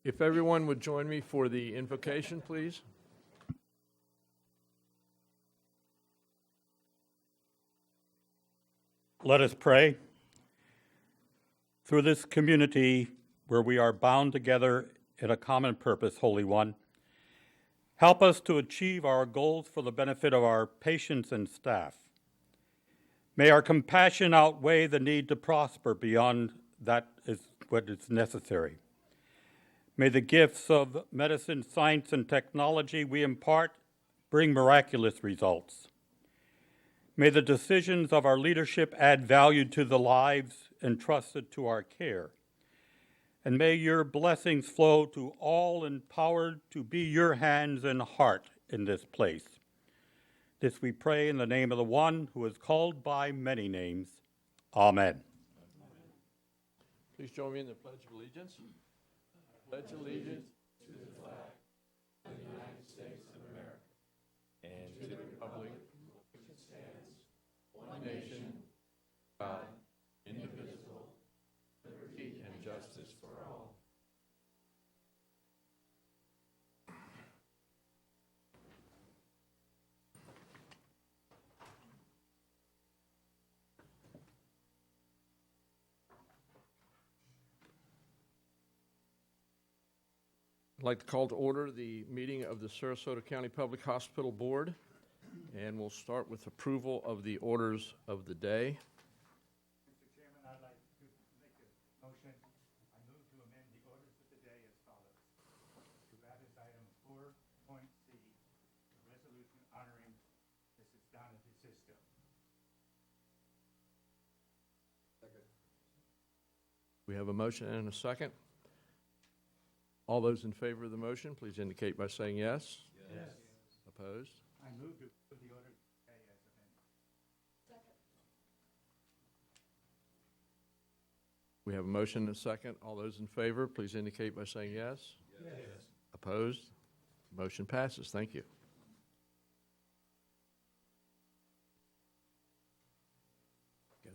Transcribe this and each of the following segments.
If everyone would join me for the invocation, please. Let us pray. Through this community where we are bound together in a common purpose, Holy One, help us to achieve our goals for the benefit of our patients and staff. May our compassion outweigh the need to prosper beyond that is what is necessary. May the gifts of medicine, science, and technology we impart bring miraculous results. May the decisions of our leadership add value to the lives entrusted to our care. And may your blessings flow to all empowered to be your hands and heart in this place. This we pray in the name of the one who is called by many names. Amen. Please join me in the Pledge of Allegiance. I pledge allegiance to the flag of the United States of America and to the republic which stands one nation, God, indivisible, liberty and justice for all. I'd like to call to order the meeting of the Sarasota County Public Hospital Board, and we'll start with approval of the orders of the day. Mr. Chairman, I'd like to make a motion. I move to amend the orders of the day as follows. To add as item 4.c, a resolution honoring Mrs. Donna Desisto. Second. We have a motion and a second. All those in favor of the motion, please indicate by saying yes. Yes. Opposed? I move to approve the orders of the day as amended. Second. We have a motion and a second. All those in favor, please indicate by saying yes. Yes. Opposed? Motion passes. Thank you. Go.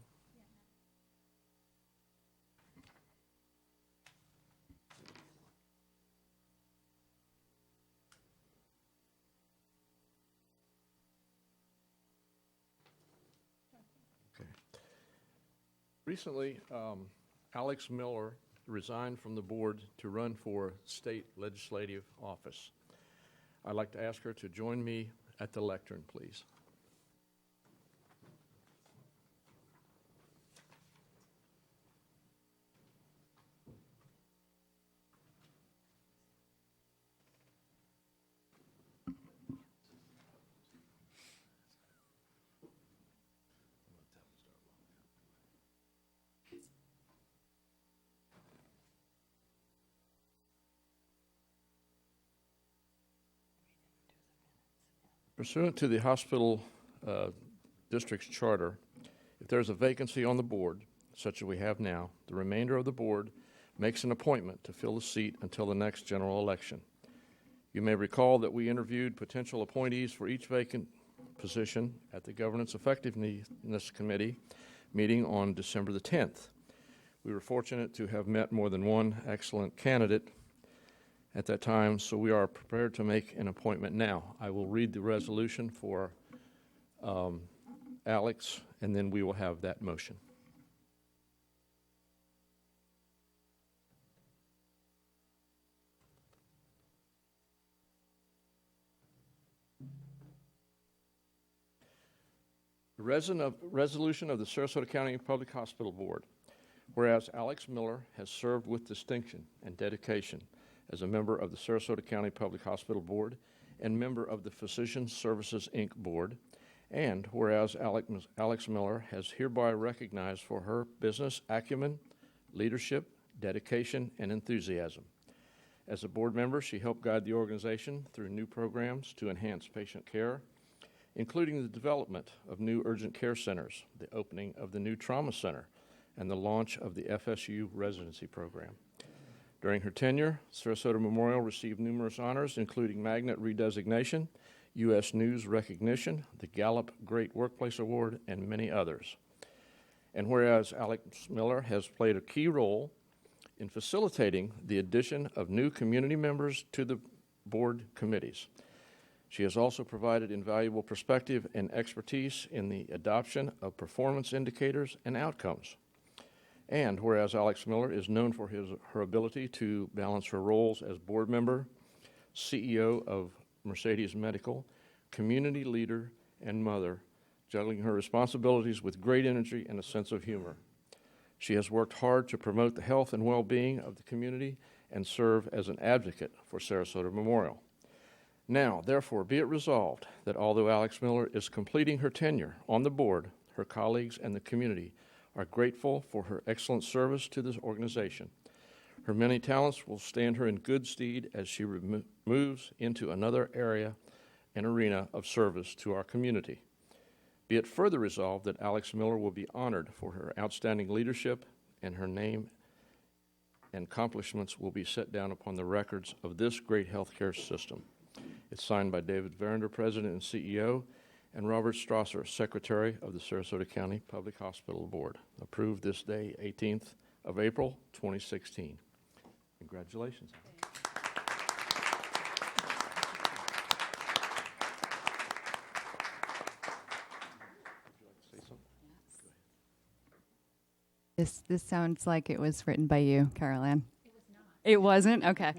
Okay. Recently, Alex Miller resigned from the board to run for state legislative office. I'd like to ask her to join me at the lectern, please. Pursuant to the hospital district's charter, if there's a vacancy on the board, such as we have now, the remainder of the board makes an appointment to fill the seat until the next general election. You may recall that we interviewed potential appointees for each vacant position at the Governance Effectiveness Committee meeting on December the 10th. We were fortunate to have met more than one excellent candidate at that time, so we are prepared to make an appointment now. I will read the resolution for Alex, and then we will have that motion. The resolution of the Sarasota County Public Hospital Board. Whereas Alex Miller has served with distinction and dedication as a member of the Sarasota County Public Hospital Board and member of the Physician Services, Inc. Board, and whereas Alex Miller has hereby recognized for her business acumen, leadership, dedication, and enthusiasm. As a board member, she helped guide the organization through new programs to enhance patient care, including the development of new urgent care centers, the opening of the new trauma center, and the launch of the FSU residency program. During her tenure, Sarasota Memorial received numerous honors, including Magnet redesignation, U.S. News recognition, the Gallup Great Workplace Award, and many others. And whereas Alex Miller has played a key role in facilitating the addition of new community members to the board committees. She has also provided invaluable perspective and expertise in the adoption of performance indicators and outcomes. And whereas Alex Miller is known for her ability to balance her roles as board member, CEO of Mercedes Medical, community leader, and mother, juggling her responsibilities with great energy and a sense of humor. She has worked hard to promote the health and well-being of the community and serve as an advocate for Sarasota Memorial. Now, therefore, be it resolved that although Alex Miller is completing her tenure on the board, her colleagues and the community are grateful for her excellent service to this organization. Her many talents will stand her in good stead as she moves into another area and arena of service to our community. Be it further resolved that Alex Miller will be honored for her outstanding leadership, and her name and accomplishments will be set down upon the records of this great healthcare system. It's signed by David Verinder, President and CEO, and Robert Strasser, Secretary of the Sarasota County Public Hospital Board. Approved this day, 18th of April, 2016. Congratulations. This sounds like it was written by you, Carol Ann. It was not. It wasn't? Okay.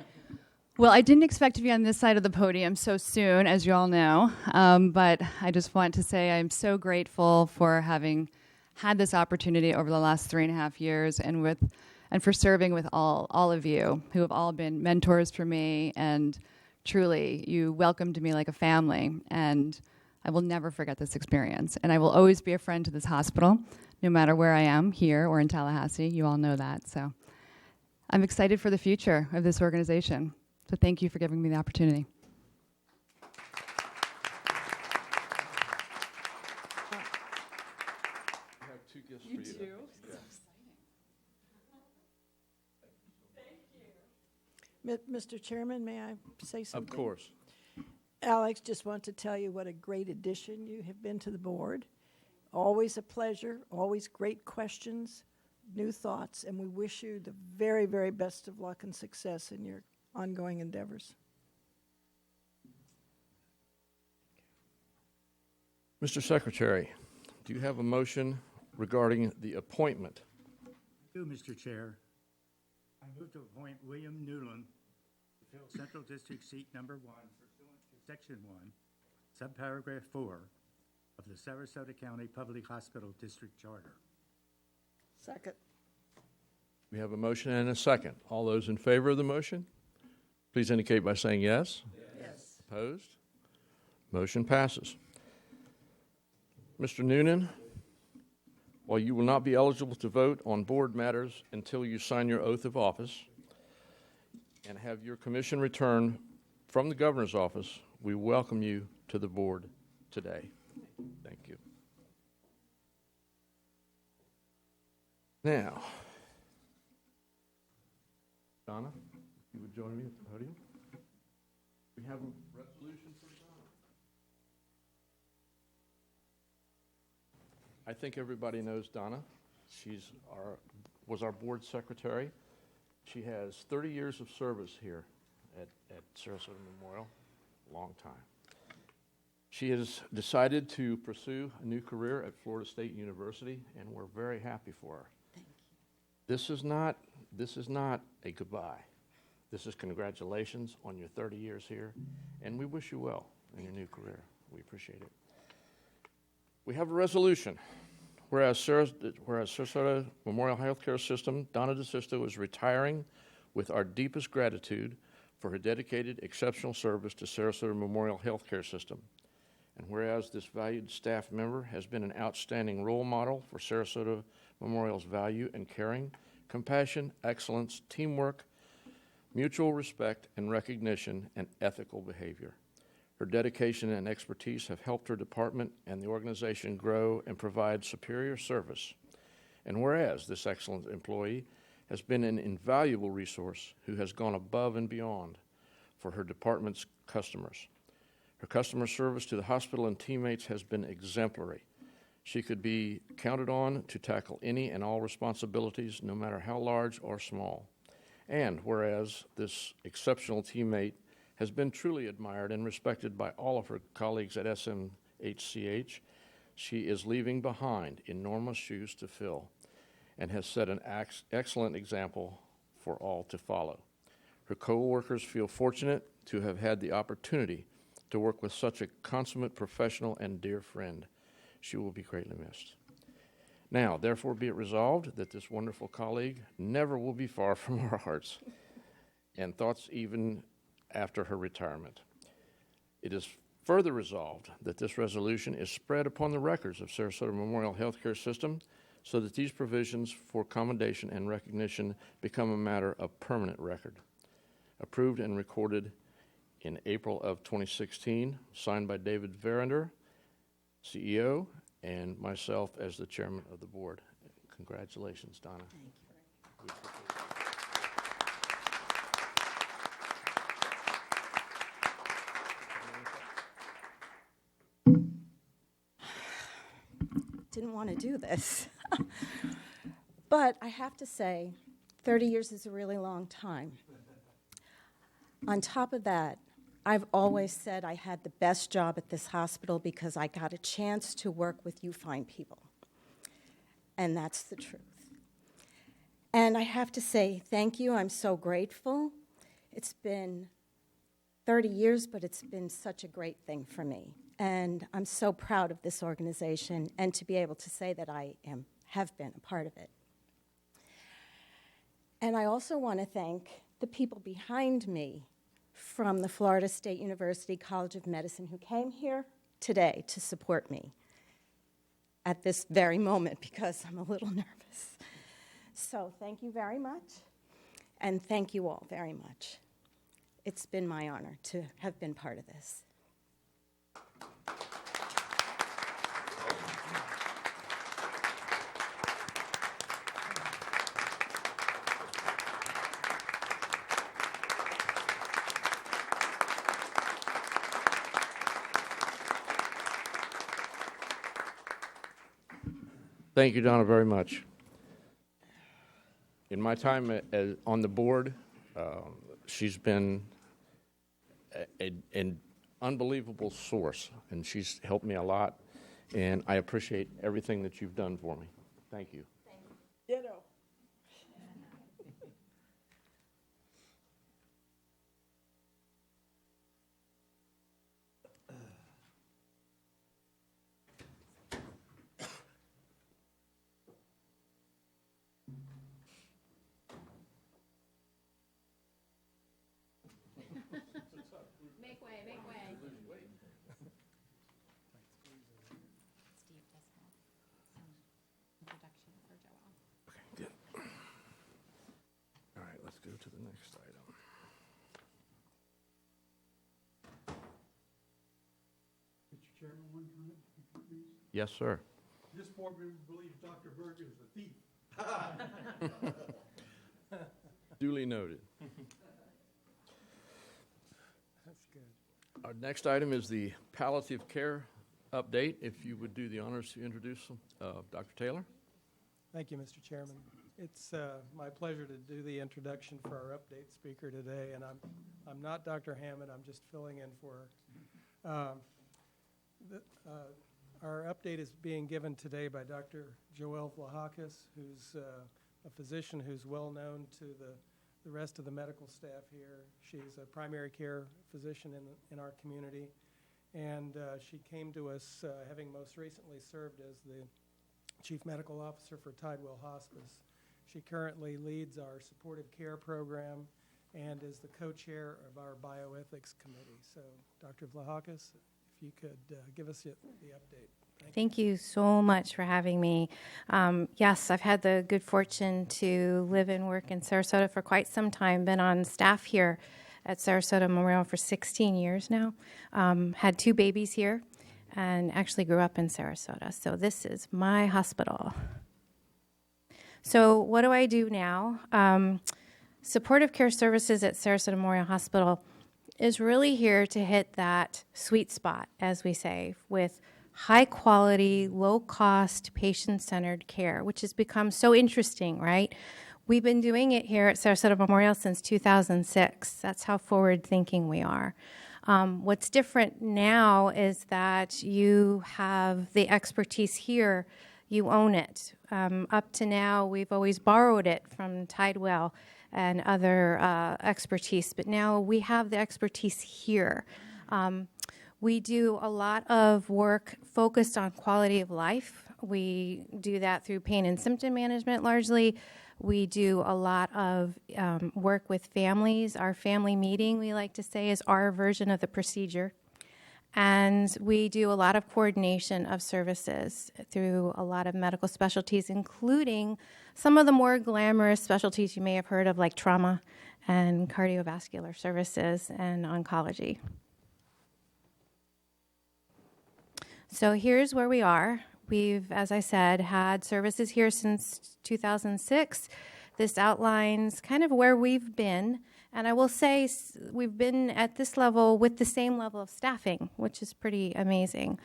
Well, I didn't expect to be on this side of the podium so soon, as you all know, but I just want to say I'm so grateful for having had this opportunity over the last 3.5 years and for serving with all of you who have all been mentors for me, and truly you welcomed me like a family, and I will never forget this experience. And I will always be a friend to this hospital, no matter where I am, here or in Tallahassee. You all know that. So I'm excited for the future of this organization. So thank you for giving me the opportunity. I have 2 gifts for you. Do? Yeah. Mr. Chairman, may I say something? Of course. Alex, just want to tell you what a great addition you have been to the board. Always a pleasure, always great questions, new thoughts, and we wish you the very, very best of luck and success in your ongoing endeavors. Mr. Secretary, do you have a motion regarding the appointment? I do, Mr. Chair. I move to appoint William Newland to fill Central District Seat Number 1 pursuant to Section 1, Subparagraph 4 of the Sarasota County Public Hospital District Charter. Second. We have a motion and a second. All those in favor of the motion, please indicate by saying yes. Yes. Opposed? Motion passes. Mr. Noonan, while you will not be eligible to vote on board matters until you sign your oath of office and have your commission return from the governor's office, we welcome you to the board today. Thank you. Now, Donna, if you would join me at the podium. We have a resolution for Donna. I think everybody knows Donna. She's was our board secretary. She has 30 years of service here at Sarasota Memorial, long time. She has decided to pursue a new career at Florida State University, and we're very happy for her. Thank you. This is not a goodbye. This is congratulations on your 30 years here, and we wish you well in your new career. We appreciate it. We have a resolution. Whereas Sarasota Memorial Healthcare System, Donna Desisto, is retiring with our deepest gratitude for her dedicated, exceptional service to Sarasota Memorial Healthcare System. And whereas this valued staff member has been an outstanding role model for Sarasota Memorial's value and caring, compassion, excellence, teamwork, mutual respect and recognition, and ethical behavior. Her dedication and expertise have helped her department and the organization grow and provide superior service. And whereas this excellent employee has been an invaluable resource who has gone above and beyond for her department's customers. Her customer service to the hospital and teammates has been exemplary. She could be counted on to tackle any and all responsibilities, no matter how large or small. And whereas this exceptional teammate has been truly admired and respected by all of her colleagues at SMHCH, she is leaving behind enormous shoes to fill and has set an excellent example for all to follow. Her co-workers feel fortunate to have had the opportunity to work with such a consummate professional and dear friend. She will be greatly missed. Now, therefore, be it resolved that this wonderful colleague never will be far from our hearts and thoughts even after her retirement. It is further resolved that this resolution is spread upon the records of Sarasota Memorial Healthcare System so that these provisions for commendation and recognition become a matter of permanent record. Approved and recorded in April of 2016, signed by David Verinder, CEO, and myself as the chairman of the board. Congratulations, Donna. Thank you. Didn't want to do this. But I have to say, 30 years is a really long time. On top of that, I've always said I had the best job at this hospital because I got a chance to work with you fine people. And that's the truth. And I have to say thank you. I'm so grateful. It's been 30 years, but it's been such a great thing for me. And I'm so proud of this organization and to be able to say that I have been a part of it. And I also want to thank the people behind me from the Florida State University College of Medicine who came here today to support me at this very moment because I'm a little nervous. So thank you very much, and thank you all very much. It's been my honor to have been part of this. Thank you, Donna, very much. In my time on the board, she's been an unbelievable source, and she's helped me a lot, and I appreciate everything that you've done for me. Thank you. Ditto. Make way, make way. Steve does have some introduction for Joelle. Okay, good. All right, let's go to the next item. Mr. Chairman, one comment, please. Yes, sir. This board member believes Dr. Berger is a thief. Duly noted. That's good. Our next item is the palliative care update. If you would do the honors to introduce Dr. Taylor. Thank you, Mr. Chairman. It's my pleasure to do the introduction for our update speaker today, and I'm not Dr. Hammond. I'm just filling in for her. Our update is being given today by Dr. Joelle Vlahakis, who's a physician who's well known to the rest of the medical staff here. She's a primary care physician in our community, and she came to us having most recently served as the Chief Medical Officer for Tidewell Hospice. She currently leads our supportive care program and is the co-chair of our bioethics committee. So, Dr. Vlahakis, if you could give us the update. Thank you so much for having me. Yes, I've had the good fortune to live and work in Sarasota for quite some time. Been on staff here at Sarasota Memorial for 16 years now. Had 2 babies here and actually grew up in Sarasota. So this is my hospital. So what do I do now? Supportive care services at Sarasota Memorial Hospital is really here to hit that sweet spot, as we say, with high quality, low cost, patient-centered care, which has become so interesting, right? We've been doing it here at Sarasota Memorial since 2006. That's how forward-thinking we are. What's different now is that you have the expertise here. You own it. Up to now, we've always borrowed it from Tidewell and other expertise, but now we have the expertise here. We do a lot of work focused on quality of life. We do that through pain and symptom management largely. We do a lot of work with families. Our family meeting, we like to say, is our version of the procedure. And we do a lot of coordination of services through a lot of medical specialties, including some of the more glamorous specialties you may have heard of, like trauma and cardiovascular services and oncology. So here's where we are. We've, as I said, had services here since 2006. This outlines kind of where we've been. And I will say we've been at this level with the same level of staffing, which is pretty amazing.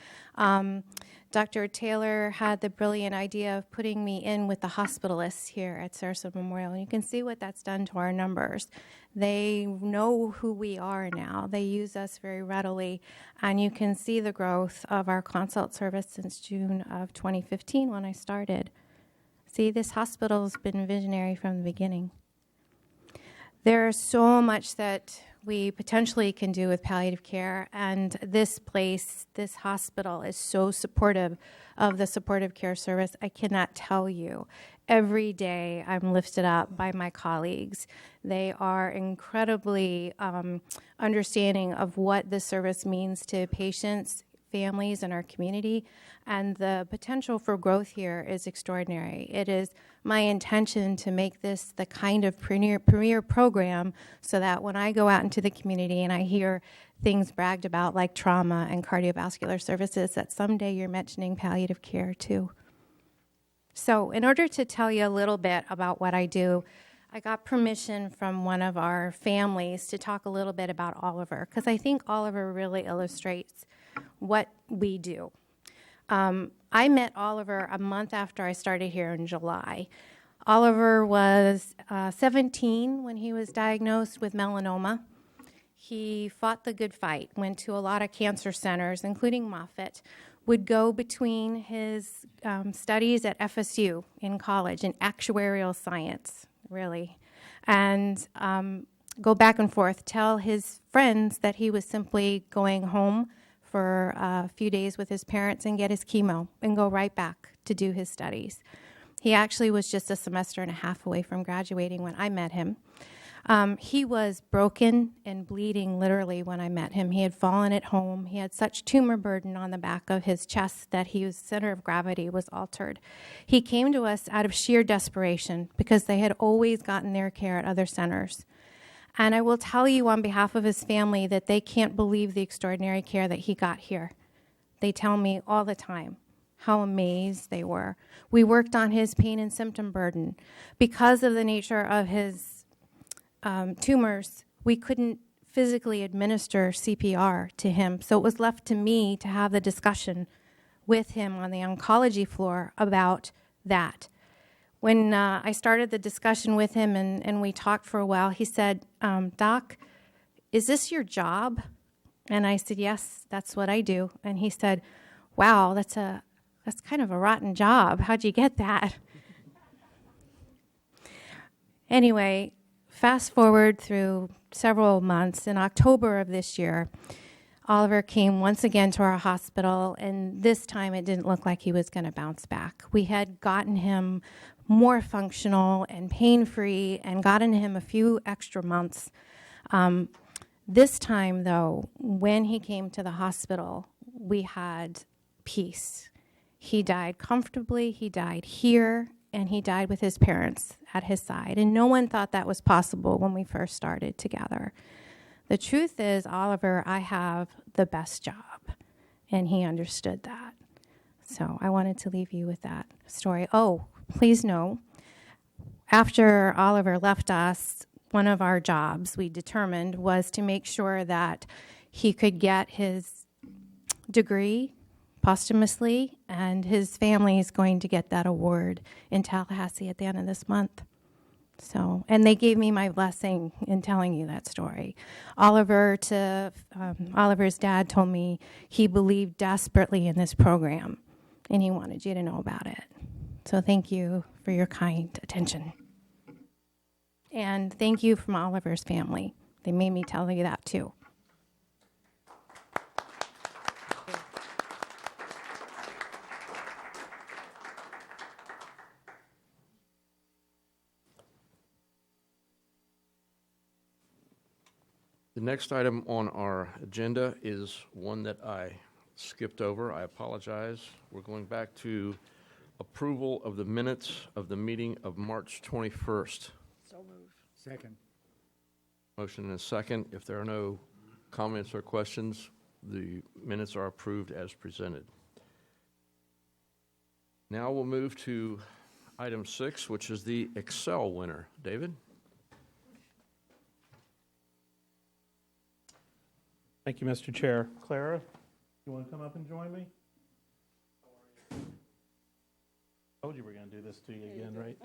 Dr. Taylor had the brilliant idea of putting me in with the hospitalists here at Sarasota Memorial. And you can see what that's done to our numbers. They know who we are now. They use us very readily. And you can see the growth of our consult service since June of 2015 when I started. See, this hospital's been visionary from the beginning. There's so much that we potentially can do with palliative care, and this place, this hospital, is so supportive of the supportive care service. I cannot tell you. Every day I'm lifted up by my colleagues. They are incredibly understanding of what this service means to patients, families, and our community, and the potential for growth here is extraordinary. It is my intention to make this the kind of premier program so that when I go out into the community and I hear things bragged about like trauma and cardiovascular services, that someday you're mentioning palliative care too. So in order to tell you a little bit about what I do, I got permission from one of our families to talk a little bit about Oliver, because I think Oliver really illustrates what we do. I met Oliver a month after I started here in July. Oliver was 17 when he was diagnosed with melanoma. He fought the good fight, went to a lot of cancer centers, including Moffitt, would go between his studies at FSU in college in actuarial science, really, and go back and forth, tell his friends that he was simply going home for a few days with his parents and get his chemo and go right back to do his studies. He actually was just a semester and a half away from graduating when I met him. He was broken and bleeding literally when I met him. He had fallen at home. He had such tumor burden on the back of his chest that his center of gravity was altered. He came to us out of sheer desperation because they had always gotten their care at other centers. And I will tell you on behalf of his family that they can't believe the extraordinary care that he got here. They tell me all the time how amazed they were. We worked on his pain and symptom burden. Because of the nature of his tumors, we couldn't physically administer CPR to him, so it was left to me to have the discussion with him on the oncology floor about that. When I started the discussion with him and we talked for a while, he said, Doc, is this your job? And I said, yes, that's what I do. And he said, wow, that's kind of a rotten job. How'd you get that? Anyway, fast forward through several months. In October of this year, Oliver came once again to our hospital, and this time it didn't look like he was going to bounce back. We had gotten him more functional and pain-free and gotten him a few extra months. This time, though, when he came to the hospital, we had peace. He died comfortably, he died here, and he died with his parents at his side. And no one thought that was possible when we first started together. The truth is, Oliver, I have the best job, and he understood that. So I wanted to leave you with that story. Oh, please know, after Oliver left us, one of our jobs we determined was to make sure that he could get his degree posthumously, and his family is going to get that award in Tallahassee at the end of this month. So, and they gave me my blessing in telling you that story. Oliver's dad told me he believed desperately in this program, and he wanted you to know about it. So thank you for your kind attention. And thank you from Oliver's family. They made me tell you that too. The next item on our agenda is one that I skipped over. I apologize. We're going back to approval of the minutes of the meeting of March 21st. So moved. Second. Motion and a second. If there are no comments or questions, the minutes are approved as presented. Now we'll move to item 6, which is the Excel winner. David? Thank you, Mr. Chair. Clara, you want to come up and join me? Told you we're going to do this to you again, right?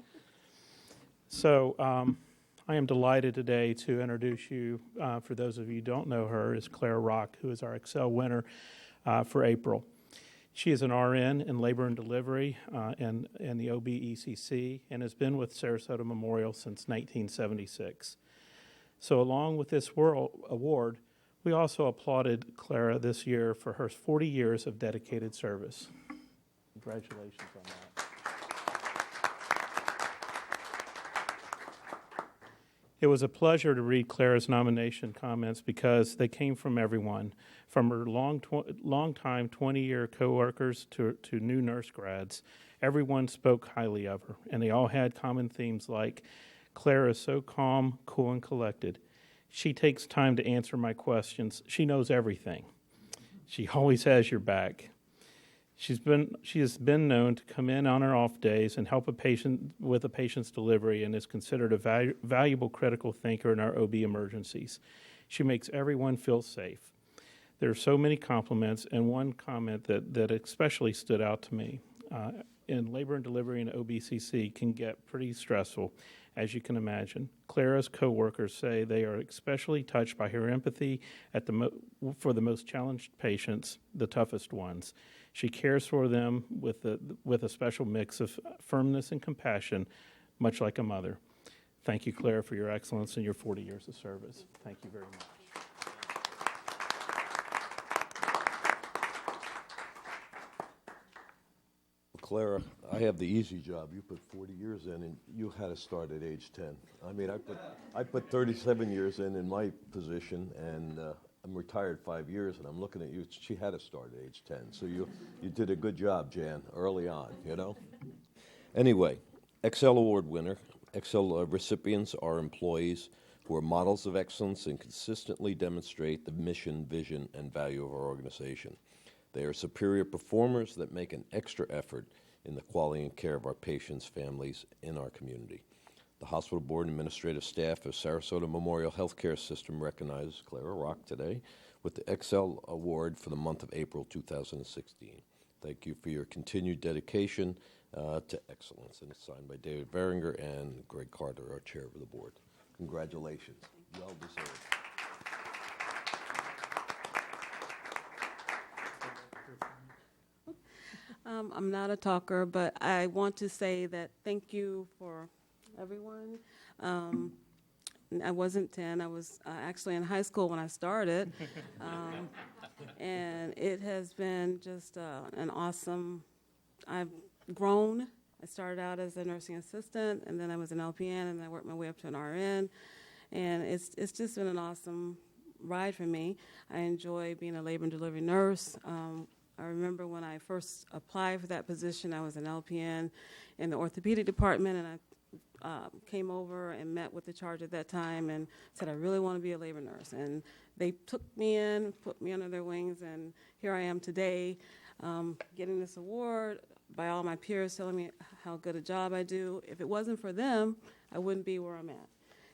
So I am delighted today to introduce you, for those of you who don't know her, is Clara Rock, who is our Excel winner for April. She is an RN in labor and delivery and the OBECC and has been with Sarasota Memorial since 1976. So along with this award, we also applauded Clara this year for her 40 years of dedicated service. Congratulations on that. It was a pleasure to read Clara's nomination comments because they came from everyone, from her long time 20-year coworkers to new nurse grads. Everyone spoke highly of her, and they all had common themes like, Clara is so calm, cool, and collected. She takes time to answer my questions. She knows everything. She always has your back. She has been known to come in on her off days and help a patient with a patient's delivery and is considered a valuable critical thinker in our OB emergencies. She makes everyone feel safe. There are so many compliments, and one comment that especially stood out to me. In labor and delivery and OBCC can get pretty stressful, as you can imagine. Clara's coworkers say they are especially touched by her empathy for the most challenged patients, the toughest ones. She cares for them with a special mix of firmness and compassion, much like a mother. Thank you, Clara, for your excellence and your 40 years of service. Thank you very much. Clara, I have the easy job. You put 40 years in, and you had to start at age 10. I mean, I put 37 years in my position, and I'm retired 5 years, and I'm looking at you. She had to start at age 10. So you did a good job, Jan, early on, you know? Anyway, Excel Award winner. Excel recipients are employees who are models of excellence and consistently demonstrate the mission, vision, and value of our organization. They are superior performers that make an extra effort in the quality and care of our patients, families, in our community. The hospital board and administrative staff of Sarasota Memorial Healthcare System recognizes Clara Rock today with the Excel Award for the month of April 2016. Thank you for your continued dedication to excellence. And it's signed by David Veringer and Greg Carter, our chair of the board. Congratulations. Well deserved. I'm not a talker, but I want to say that thank you for everyone. I wasn't 10. I was actually in high school when I started. And it has been just an awesome, I've grown. I started out as a nursing assistant, and then I was an LPN, and I worked my way up to an RN. And it's just been an awesome ride for me. I enjoy being a labor and delivery nurse. I remember when I first applied for that position, I was an LPN in the orthopedic department, and I came over and met with the charge at that time and said, I really want to be a labor nurse. And they took me in, put me under their wings, and here I am today getting this award by all my peers telling me how good a job I do. If it wasn't for them, I wouldn't be where I'm at.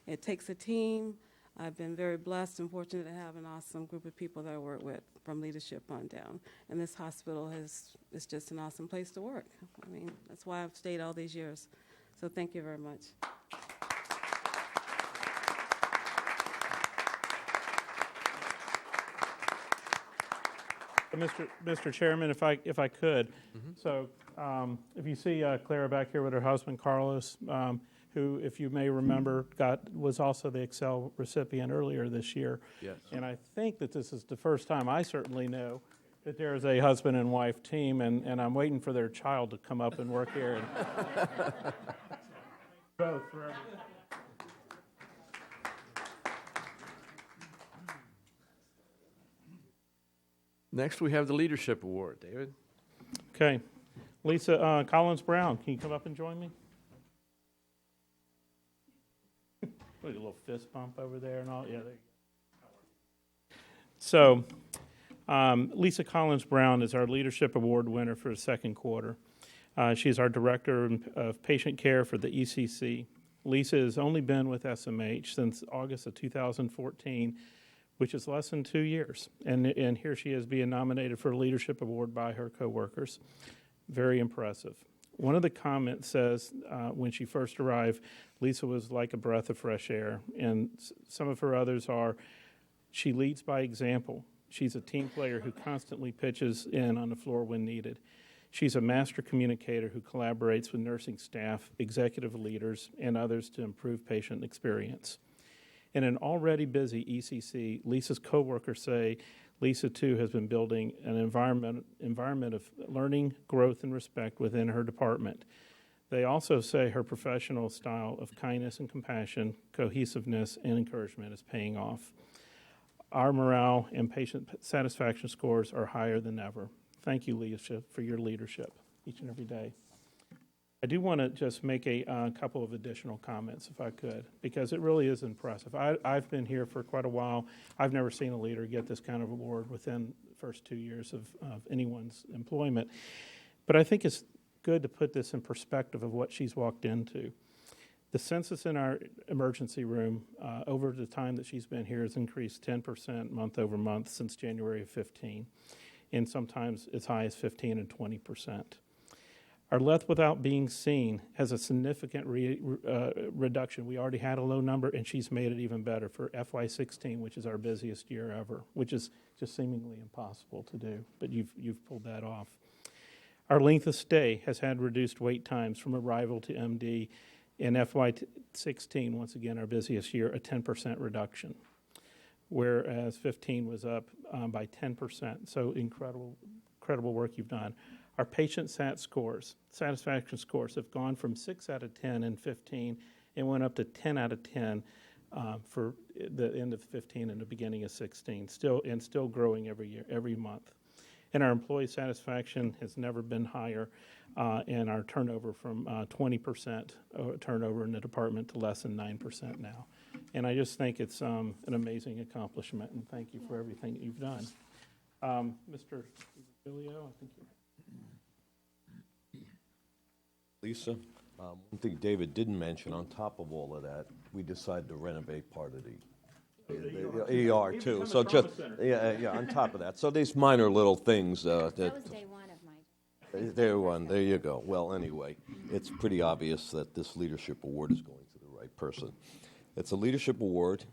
It takes a team. I've been very blessed and fortunate to have an awesome group of people that I work with from leadership on down. And this hospital is just an awesome place to work. I mean, that's why I've stayed all these years. So thank you very much. Mr. Chairman, if I could, so if you see Clara back here with her husband Carlos, who, if you may remember, was also the Excel recipient earlier this year. Yes. And I think that this is the first time I certainly know that there is a husband and wife team, and I'm waiting for their child to come up and work here. And both for everything. Next, we have the Leadership Award. David? Okay. Lisa Collins-Brown, can you come up and join me? Look, a little fist bump over there and all. Yeah, there you go. So, Lisa Collins-Brown is our Leadership Award winner for the second quarter. She's our Director of Patient Care for the ECC. Lisa has only been with SMH since August of 2014, which is less than 2 years. And here she is being nominated for a Leadership Award by her coworkers. Very impressive. One of the comments says when she first arrived, Lisa was like a breath of fresh air. And some of her others are, she leads by example. She's a team player who constantly pitches in on the floor when needed. She's a master communicator who collaborates with nursing staff, executive leaders, and others to improve patient experience. In an already busy ECC, Lisa's coworkers say Lisa, too, has been building an environment of learning, growth, and respect within her department. They also say her professional style of kindness and compassion, cohesiveness, and encouragement is paying off. Our morale and patient satisfaction scores are higher than ever. Thank you, Lisa, for your leadership each and every day. I do want to just make a couple of additional comments, if I could, because it really is impressive. I've been here for quite a while. I've never seen a leader get this kind of award within the first 2 years of anyone's employment. But I think it's good to put this in perspective of what she's walked into. The census in our emergency room over the time that she's been here has increased 10% month over month since January of 15, and sometimes as high as 15 and 20%. Our left without being seen has a significant reduction. We already had a low number, and she's made it even better for FY16, which is our busiest year ever, which is just seemingly impossible to do, but you've pulled that off. Our length of stay has had reduced wait times from arrival to MD. In FY16, once again, our busiest year, a 10% reduction, whereas 15 was up by 10%. So incredible work you've done. Our patient satisfaction scores have gone from 6 out of 10 in 15 and went up to 10 out of 10 for the end of 15 and the beginning of 16, still growing every year, every month. And our employee satisfaction has never been higher, and our turnover from 20% turnover in the department to less than 9% now. And I just think it's an amazing accomplishment, and thank you for everything that you've done. Mr. Filio, I think you're... Lisa, one thing David didn't mention, on top of all of that, we decided to renovate part of the ER too. So just, on top of that. So these minor little things. That was day one of my... There you go. Well, anyway, it's pretty obvious that this leadership award is going to the right person. It's a leadership award.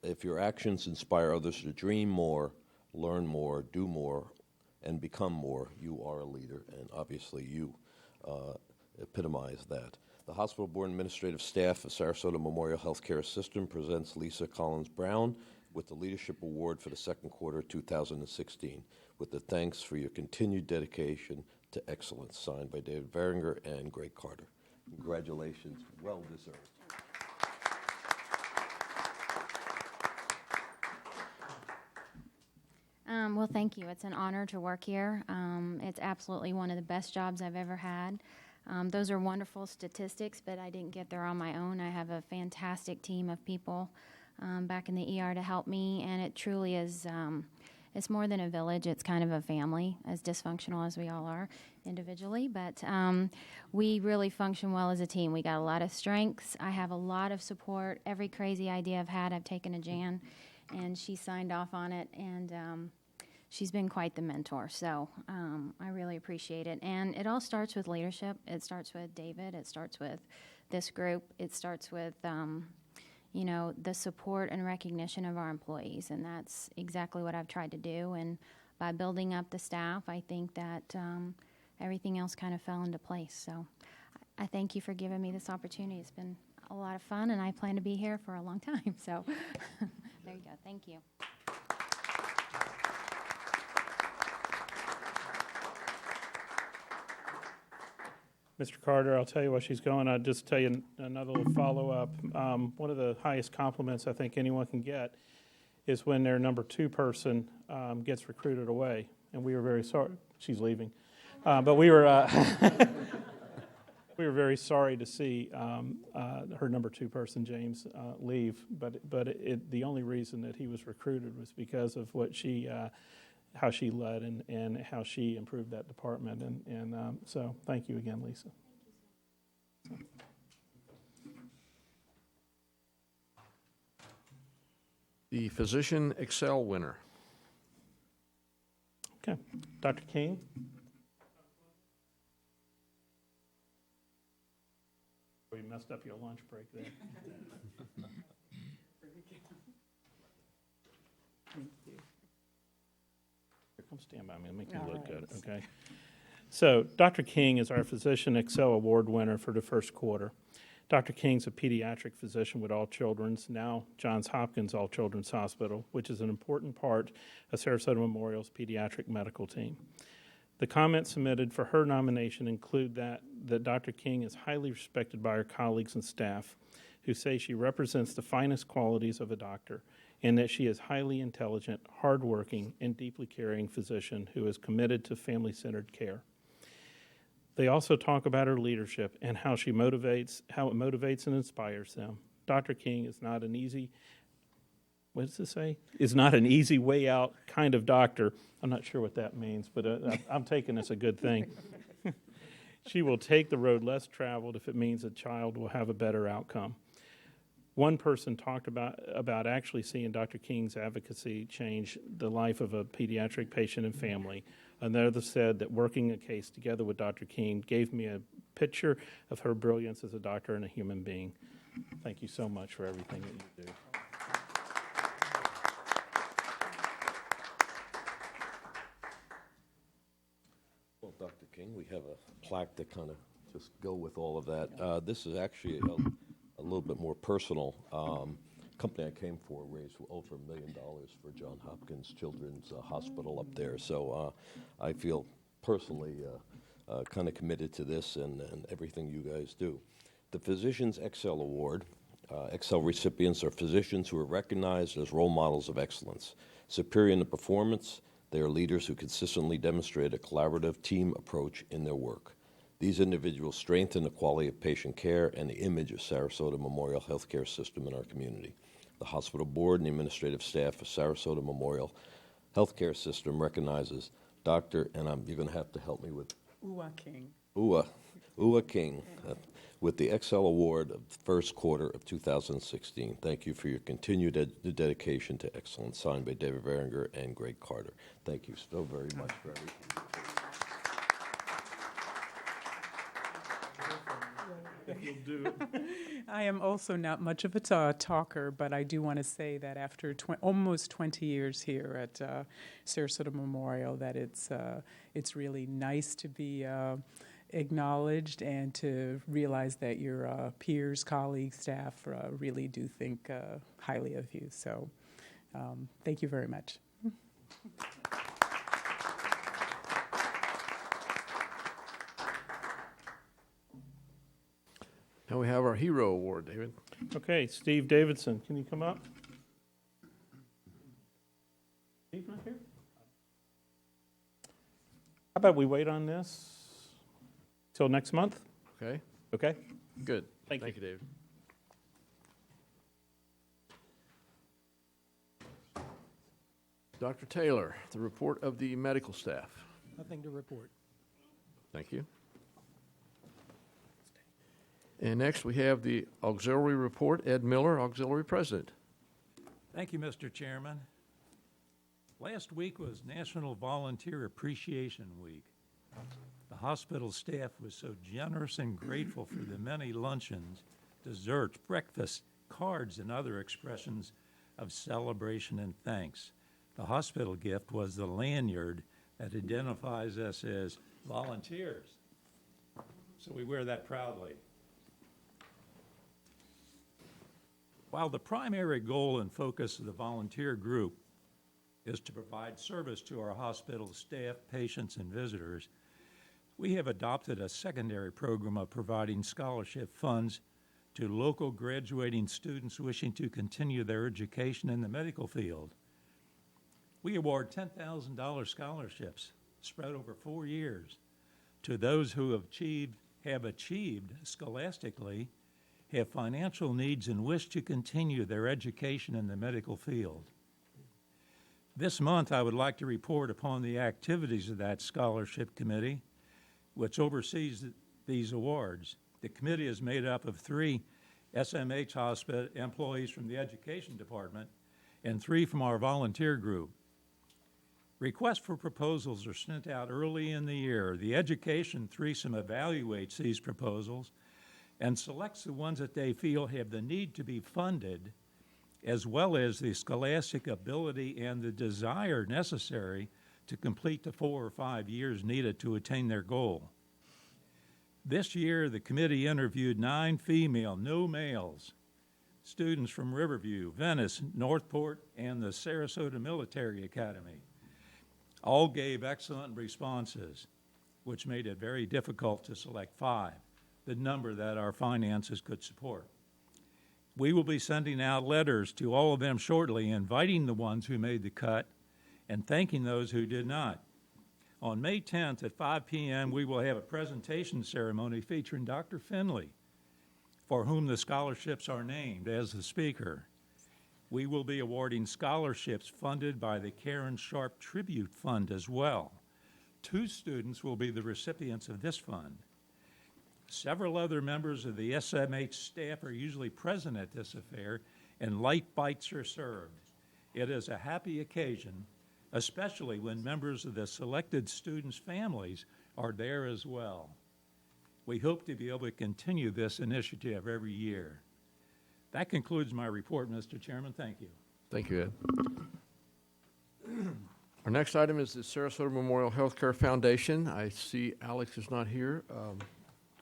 If your actions inspire others to dream more, learn more, do more, and become more, you are a leader, and obviously you epitomize that. The Hospital Board Administrative Staff of Sarasota Memorial Healthcare System presents Lisa Collins-Brown with the Leadership Award for the second quarter 2016, with the thanks for your continued dedication to excellence, signed by David Veringer and Greg Carter. Congratulations, well deserved. Well, thank you. It's an honor to work here. It's absolutely one of the best jobs I've ever had. Those are wonderful statistics, but I didn't get there on my own. I have a fantastic team of people back in the ER to help me, and it truly is, it's more than a village. It's kind of a family, as dysfunctional as we all are individually, but we really function well as a team. We got a lot of strengths. I have a lot of support. Every crazy idea I've had, I've taken to Jan, and she signed off on it, and she's been quite the mentor, so I really appreciate it. And it all starts with leadership. It starts with David. It starts with this group. It starts with, the support and recognition of our employees, and that's exactly what I've tried to do. And by building up the staff, I think that everything else kind of fell into place. So I thank you for giving me this opportunity. It's been a lot of fun, and I plan to be here for a long time. So there you go. Thank you. Mr. Carter, I'll tell you while she's going. I'll just tell you another little follow-up. One of the highest compliments I think anyone can get is when their number 2 person gets recruited away. And we were very sorry. She's leaving. But we were we were very sorry to see her number 2 person, James, leave. But the only reason that he was recruited was because of what how she led and how she improved that department. And so thank you again, Lisa. The Physician Excel winner. Okay. Dr. King? We messed up your lunch break there. Thank you. Here, come stand by me. Make me look good, okay? So, Dr. King is our Physician Excel Award winner for the first quarter. Dr. King's a pediatric physician with All Children's, now Johns Hopkins All Children's Hospital, which is an important part of Sarasota Memorial's pediatric medical team. The comments submitted for her nomination include that Dr. King is highly respected by her colleagues and staff, who say she represents the finest qualities of a doctor, and that she is highly intelligent, hardworking, and deeply caring physician who is committed to family-centered care. They also talk about her leadership and how it motivates and inspires them. Dr. King is not an easy, what does it say? Is not an easy way out kind of doctor. I'm not sure what that means, but I'm taking this a good thing. She will take the road less traveled if it means a child will have a better outcome. One person talked about actually seeing Dr. King's advocacy change the life of a pediatric patient and family. Another said that working a case together with Dr. King gave me a picture of her brilliance as a doctor and a human being. Thank you so much for everything that you do. Well, Dr. King, we have a plaque to kind of just go with all of that. This is actually a little bit more personal. Company I came for raised over $1 million for Johns Hopkins Children's Hospital up there. So I feel personally kind of committed to this and everything you guys do. The Physicians Excel Award, Excel recipients are physicians who are recognized as role models of excellence. Superior in the performance, they are leaders who consistently demonstrate a collaborative team approach in their work. These individuals strengthen the quality of patient care and the image of Sarasota Memorial Healthcare System in our community. The hospital board and the administrative staff of Sarasota Memorial Healthcare System recognizes Dr. and you're going to have to help me with King. Ua King with the Excel Award of the first quarter of 2016. Thank you for your continued dedication to excellence. Signed by David Veringer and Greg Carter. Thank you so very much for everything. You'll do it. I am also not much of a talker, but I do want to say that after almost 20 years here at Sarasota Memorial, that it's really nice to be acknowledged and to realize that your peers, colleagues, staff really do think highly of you. So thank you very much. Now we have our Hero Award, David. Okay, Steve Davidson, can you come up? Steve not here? How about we wait on this till next month? Okay, Okay? good. Thank you. you, David. Dr. Taylor, the report of the medical staff. Nothing to report. Thank you. And next we have the auxiliary report, Ed Miller, auxiliary president. Thank you, Mr. Chairman. Last week was National Volunteer Appreciation Week. The hospital staff was so generous and grateful for the many luncheons, desserts, breakfast, cards, and other expressions of celebration and thanks. The hospital gift was the lanyard that identifies us as volunteers. So we wear that proudly. While the primary goal and focus of the volunteer group is to provide service to our hospital staff, patients, and visitors, we have adopted a secondary program of providing scholarship funds to local graduating students wishing to continue their education in the medical field. We award $10,000 scholarships spread over 4 years to those who have achieved scholastically, have financial needs, and wish to continue their education in the medical field. This month, I would like to report upon the activities of that scholarship committee, which oversees these awards. The committee is made up of 3 SMH hospital employees from the education department and 3 from our volunteer group. Requests for proposals are sent out early in the year. The education threesome evaluates these proposals and selects the ones that they feel have the need to be funded, as well as the scholastic ability and the desire necessary to complete the 4 or 5 years needed to attain their goal. This year, the committee interviewed 9 female, no males, students from Riverview, Venice, Northport, and the Sarasota Military Academy. All gave excellent responses, which made it very difficult to select 5, the number that our finances could support. We will be sending out letters to all of them shortly, inviting the ones who made the cut and thanking those who did not. On May 10th at 5 p.m., we will have a presentation ceremony featuring Dr. Finley, for whom the scholarships are named, as the speaker. We will be awarding scholarships funded by the Karen Sharp Tribute Fund as well. 2 students will be the recipients of this fund. Several other members of the SMH staff are usually present at this affair, and light bites are served. It is a happy occasion, especially when members of the selected students' families are there as well. We hope to be able to continue this initiative every year. That concludes my report, Mr. Chairman. Thank you. Thank you, Ed. Our next item is the Sarasota Memorial Healthcare Foundation. I see Alex is not here.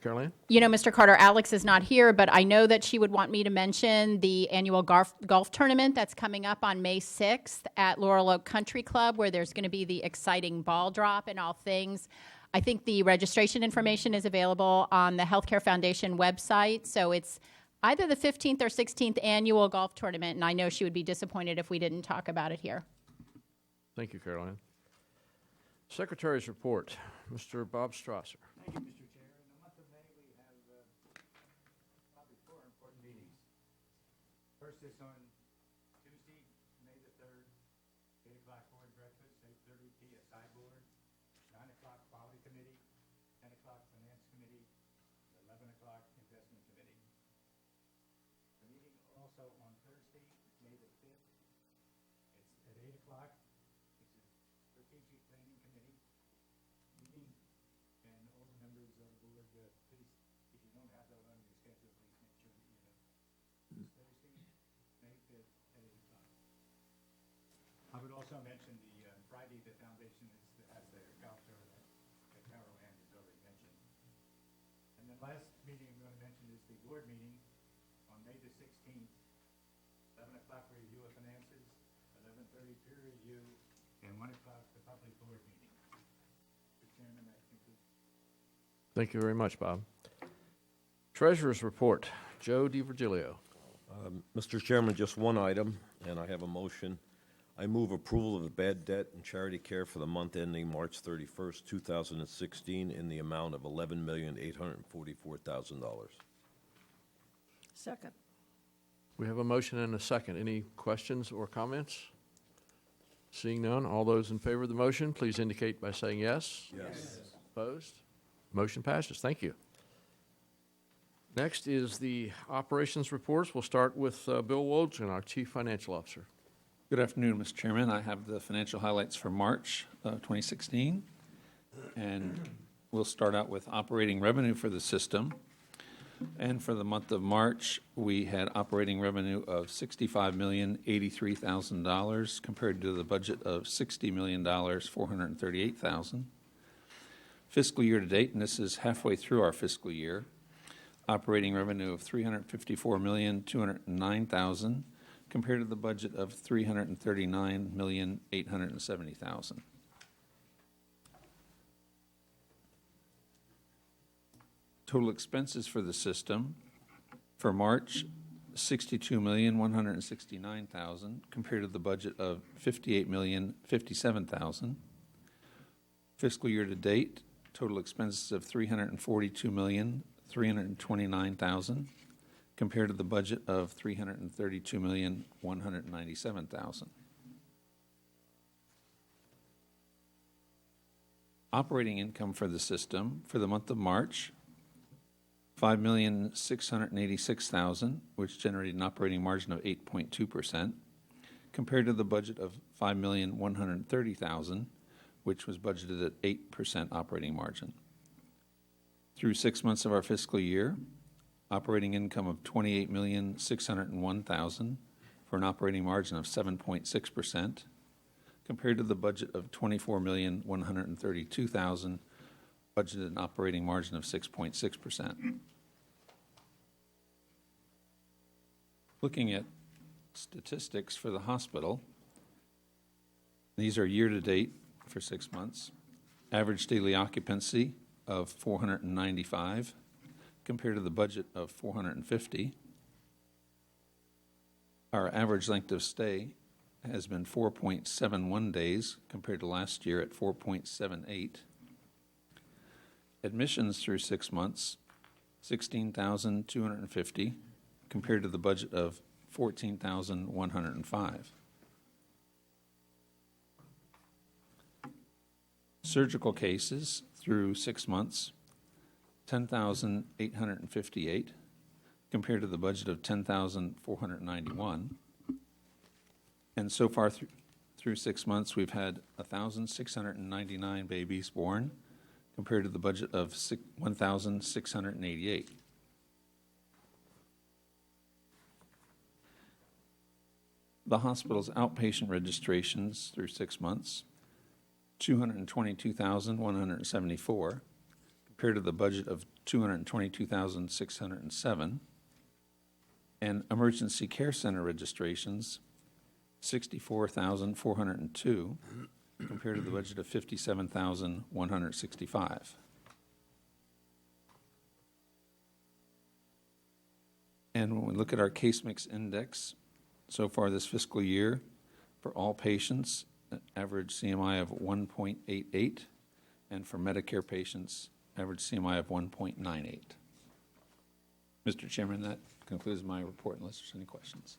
Caroline? You know, Mr. Carter, Alex is not here, but I know that she would want me to mention the annual golf tournament that's coming up on May 6th at Laurel Oak Country Club, where there's going to be the exciting ball drop and all things. I think the registration information is available on the Healthcare Foundation website, so it's either the 15th or 16th annual golf tournament, and I know she would be disappointed if we didn't talk about it here. Thank you, Caroline. Secretary's report, Mr. Bob Strasser. Thank you, Mr. Chair. In the month of May, we have probably 4 important meetings. First is on Tuesday, May the 3rd, 8 o'clock board breakfast, 8:30 PSI board, 9 o'clock quality committee, 10 o'clock finance committee, 11 o'clock investment committee. The meeting also on Thursday, May the 5th, it's at 8 o'clock. It's a strategic planning committee meeting, and all the members of the board, please, if you don't have that on your schedule, please make sure that you know. It's Thursday, May 5th at 8 o'clock. I would also mention the Friday, the foundation has their golf tournament that Carol Ann has already mentioned. And the last meeting I'm going to mention is the board meeting on May the 16th, 11 o'clock review of finances, 11:30 peer review, and 1 o'clock the public board meeting. Mr. Chairman, that concludes. Thank you very much, Bob. Treasurer's report, Joe DiVirgilio. Mr. Chairman, just one item, and I have a motion. I move approval of the bad debt and charity care for the month ending March 31st, 2016, in the amount of $11,844,000. Second. We have a motion and a second. Any questions or comments? Seeing none, all those in favor of the motion, please indicate by saying yes. Yes. Opposed? Motion passes. Thank you. Next is the operations reports. We'll start with Bill Wojcik, our Chief Financial Officer. Good afternoon, Mr. Chairman. I have the financial highlights for March 2016, and we'll start out with operating revenue for the system. And for the month of March, we had operating revenue of $65,083,000 compared to the budget of $60,438,000. Fiscal year to date, and this is halfway through our fiscal year, operating revenue of $354,209,000 compared to the budget of $339,870,000. Total expenses for the system for March, $62,169,000 compared to the budget of $58,057,000. Fiscal year to date, total expenses of $342,329,000 compared to the budget of $332,197,000. Operating income for the system for the month of March, $5,686,000, which generated an operating margin of 8.2%, compared to the budget of $5,130,000, which was budgeted at 8% operating margin. Through 6 months of our fiscal year, operating income of $28,601,000 for an operating margin of 7.6%, compared to the budget of $24,132,000, budgeted an operating margin of 6.6%. Looking at statistics for the hospital, these are year-to-date for 6 months. Average daily occupancy of 495 compared to the budget of 450. Our average length of stay has been 4.71 days compared to last year at 4.78. Admissions through 6 months, 16,250 compared to the budget of 14,105. Surgical cases through 6 months, 10,858 compared to the budget of 10,491. And so far through 6 months, we've had 1,699 babies born compared to the budget of 1,688. The hospital's outpatient registrations through 6 months, 222,174 compared to the budget of 222,607. And emergency care center registrations, 64,402 compared to the budget of 57,165. And when we look at our case mix index, so far this fiscal year, for all patients, an average CMI of 1.88, and for Medicare patients, average CMI of 1.98. Mr. Chairman, that concludes my report unless there's any questions.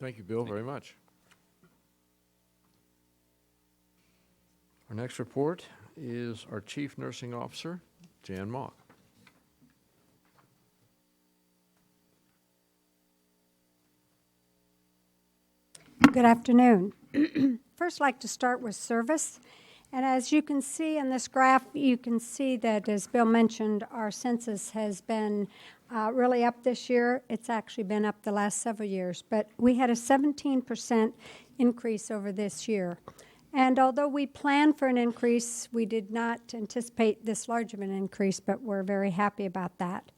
Thank you, Bill, very much. Our next report is our Chief Nursing Officer, Jan Mock. Good afternoon. First, I'd like to start with service. And as you can see in this graph, you can see that, as Bill mentioned, our census has been really up this year. It's actually been up the last several years. But we had a 17% increase over this year. And although we planned for an increase, we did not anticipate this large of an increase, but we're very happy about that.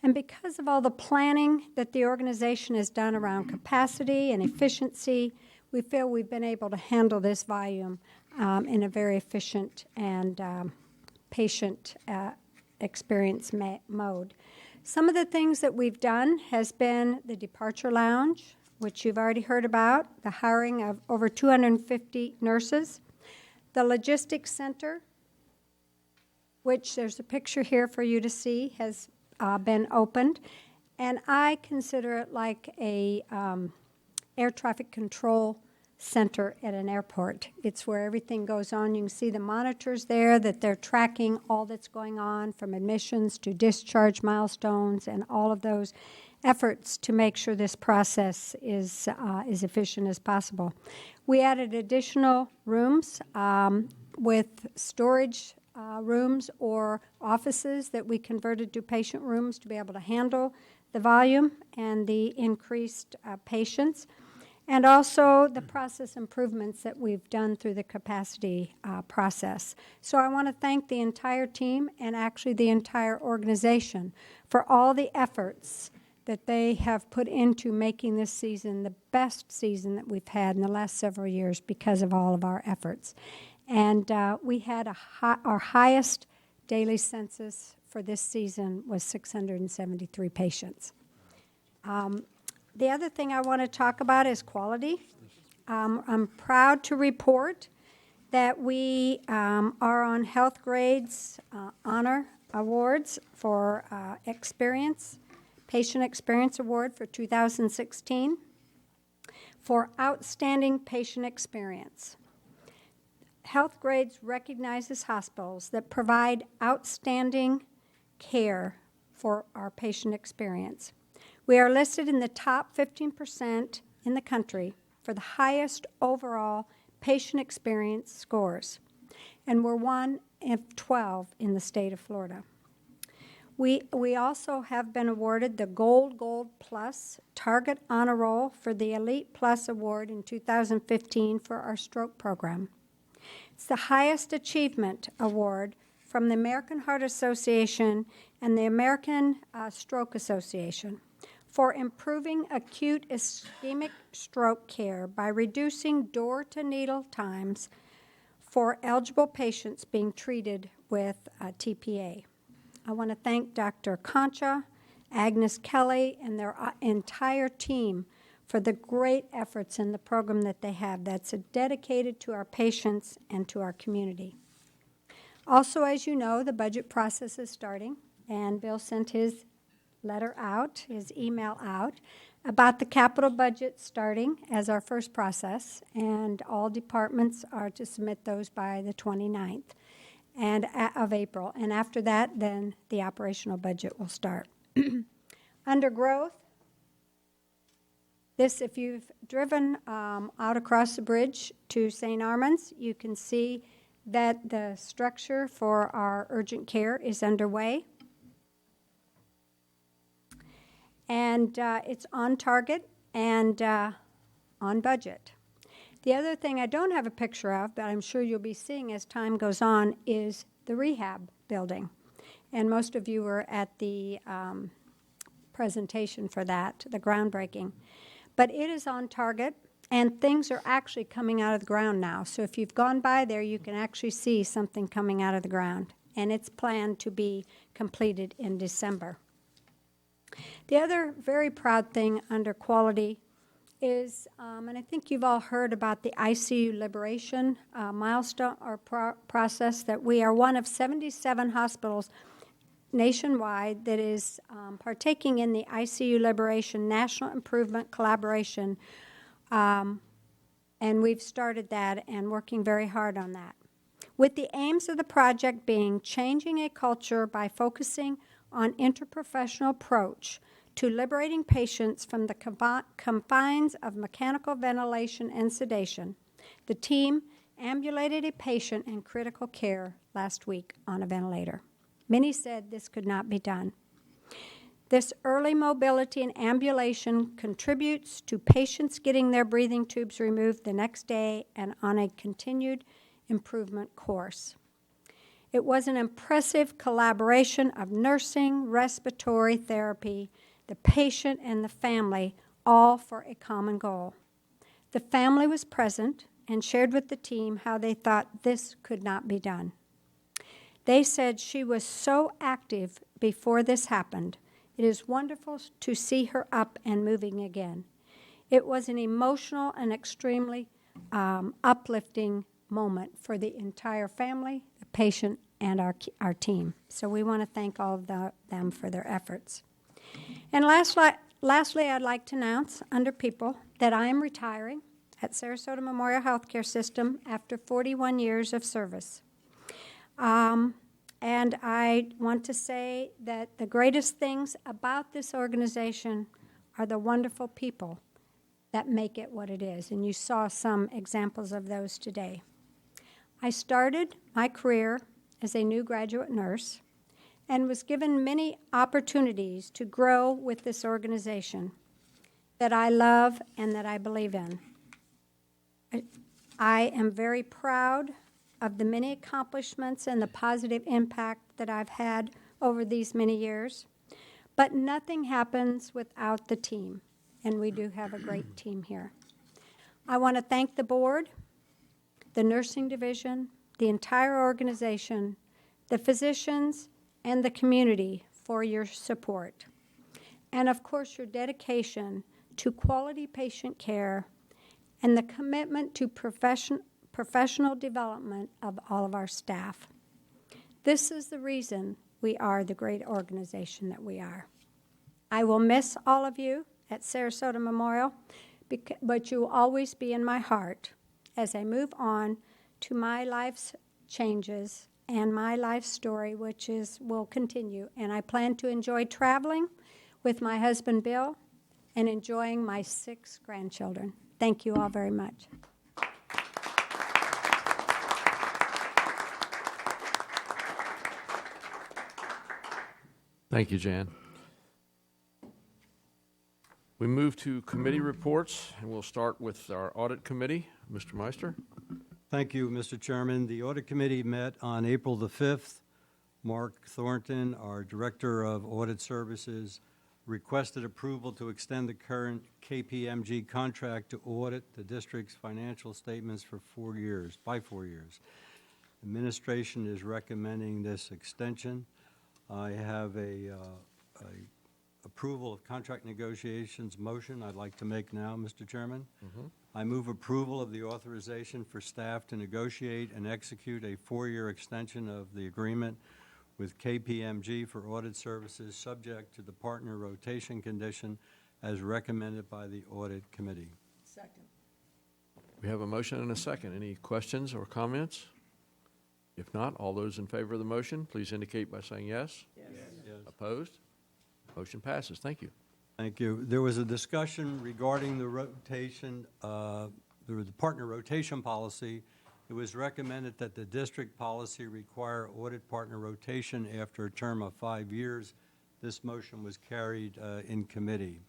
And because of all the planning that the organization has done around capacity and efficiency, we feel we've been able to handle this volume in a very efficient and patient experience mode. Some of the things that we've done has been the departure lounge, which you've already heard about, the hiring of over 250 nurses, the logistics center, which there's a picture here for you to see, has been opened, and I consider it like a air traffic control center at an airport. It's where everything goes on. You can see the monitors there, that they're tracking all that's going on from admissions to discharge milestones and all of those efforts to make sure this process is as efficient as possible. We added additional rooms with storage rooms or offices that we converted to patient rooms to be able to handle the volume and the increased patients, and also the process improvements that we've done through the capacity process. So I want to thank the entire team and actually the entire organization for all the efforts that they have put into making this season the best season that we've had in the last several years because of all of our efforts. And we had our highest daily census for this season was 673 patients. The other thing I want to talk about is quality. I'm proud to report that we are on Health Grade's honor awards for Patient Experience Award for 2016 for outstanding patient experience. Health Grades recognizes hospitals that provide outstanding care for our patient experience. We are listed in the top 15% in the country for the highest overall patient experience scores, and we're one of 12 in the state of Florida. We also have been awarded the Gold Plus Target Honor Roll for the Elite Plus Award in 2015 for our stroke program. It's the highest achievement award from the American Heart Association and the American Stroke Association for improving acute ischemic stroke care by reducing door-to-needle times for eligible patients being treated with TPA. I want to thank Dr. Concha, Agnes Kelly, and their entire team for the great efforts in the program that they have that's dedicated to our patients and to our community. Also, as you know, the budget process is starting, and Bill sent his letter out, his email out, about the capital budget starting as our first process, and all departments are to submit those by the 29th of April. And after that, then the operational budget will start. Under growth, if you've driven out across the bridge to St. Armand's, you can see that the structure for our urgent care is underway. And it's on target and on budget. The other thing I don't have a picture of, but I'm sure you'll be seeing as time goes on, is the rehab building. And most of you were at the presentation for that, the groundbreaking. But it is on target, and things are actually coming out of the ground now. So if you've gone by there, you can actually see something coming out of the ground. And it's planned to be completed in December. The other very proud thing under quality is, and I think you've all heard about the ICU liberation milestone or process, that we are one of 77 hospitals nationwide that is partaking in the ICU Liberation National Improvement Collaboration, and we've started that and working very hard on that. With the aims of the project being changing a culture by focusing on interprofessional approach to liberating patients from the confines of mechanical ventilation and sedation, the team ambulated a patient in critical care last week on a ventilator. Many said this could not be done. This early mobility and ambulation contributes to patients getting their breathing tubes removed the next day and on a continued improvement course. It was an impressive collaboration of nursing, respiratory therapy, the patient, and the family, all for a common goal. The family was present and shared with the team how they thought this could not be done. They said she was so active before this happened. It is wonderful to see her up and moving again. It was an emotional and extremely uplifting moment for the entire family, the patient, and our team. So we want to thank all of them for their efforts. And lastly, I'd like to announce under people that I am retiring at Sarasota Memorial Healthcare System after 41 years of service. And I want to say that the greatest things about this organization are the wonderful people that make it what it is. And you saw some examples of those today. I started my career as a new graduate nurse and was given many opportunities to grow with this organization that I love and that I believe in. I am very proud of the many accomplishments and the positive impact that I've had over these many years, but nothing happens without the team, and we do have a great team here. I want to thank the board, the nursing division, the entire organization, the physicians, and the community for your support. And of course, your dedication to quality patient care and the commitment to professional development of all of our staff. This is the reason we are the great organization that we are. I will miss all of you at Sarasota Memorial, but you will always be in my heart as I move on to my life's changes and my life story, which will continue. And I plan to enjoy traveling with my husband, Bill, and enjoying my 6 grandchildren. Thank you all very much. Thank you, Jan. We move to committee reports, and we'll start with our audit committee. Mr. Meister. Thank you, Mr. Chairman. The audit committee met on April the 5th. Mark Thornton, our Director of Audit Services, requested approval to extend the current KPMG contract to audit the district's financial statements for 4 years, by 4 years. Administration is recommending this extension. I have a approval of contract negotiations motion I'd like to make now, Mr. Chairman. I move approval of the authorization for staff to negotiate and execute a 4-year extension of the agreement with KPMG for audit services subject to the partner rotation condition as recommended by the audit committee. Second. We have a motion and a second. Any questions or comments? If not, all those in favor of the motion, please indicate by saying yes. Yes. Opposed? Motion passes. Thank you. Thank you. There was a discussion regarding the rotation, the partner rotation policy. It was recommended that the district policy require audit partner rotation after a term of 5 years. This motion was carried in committee.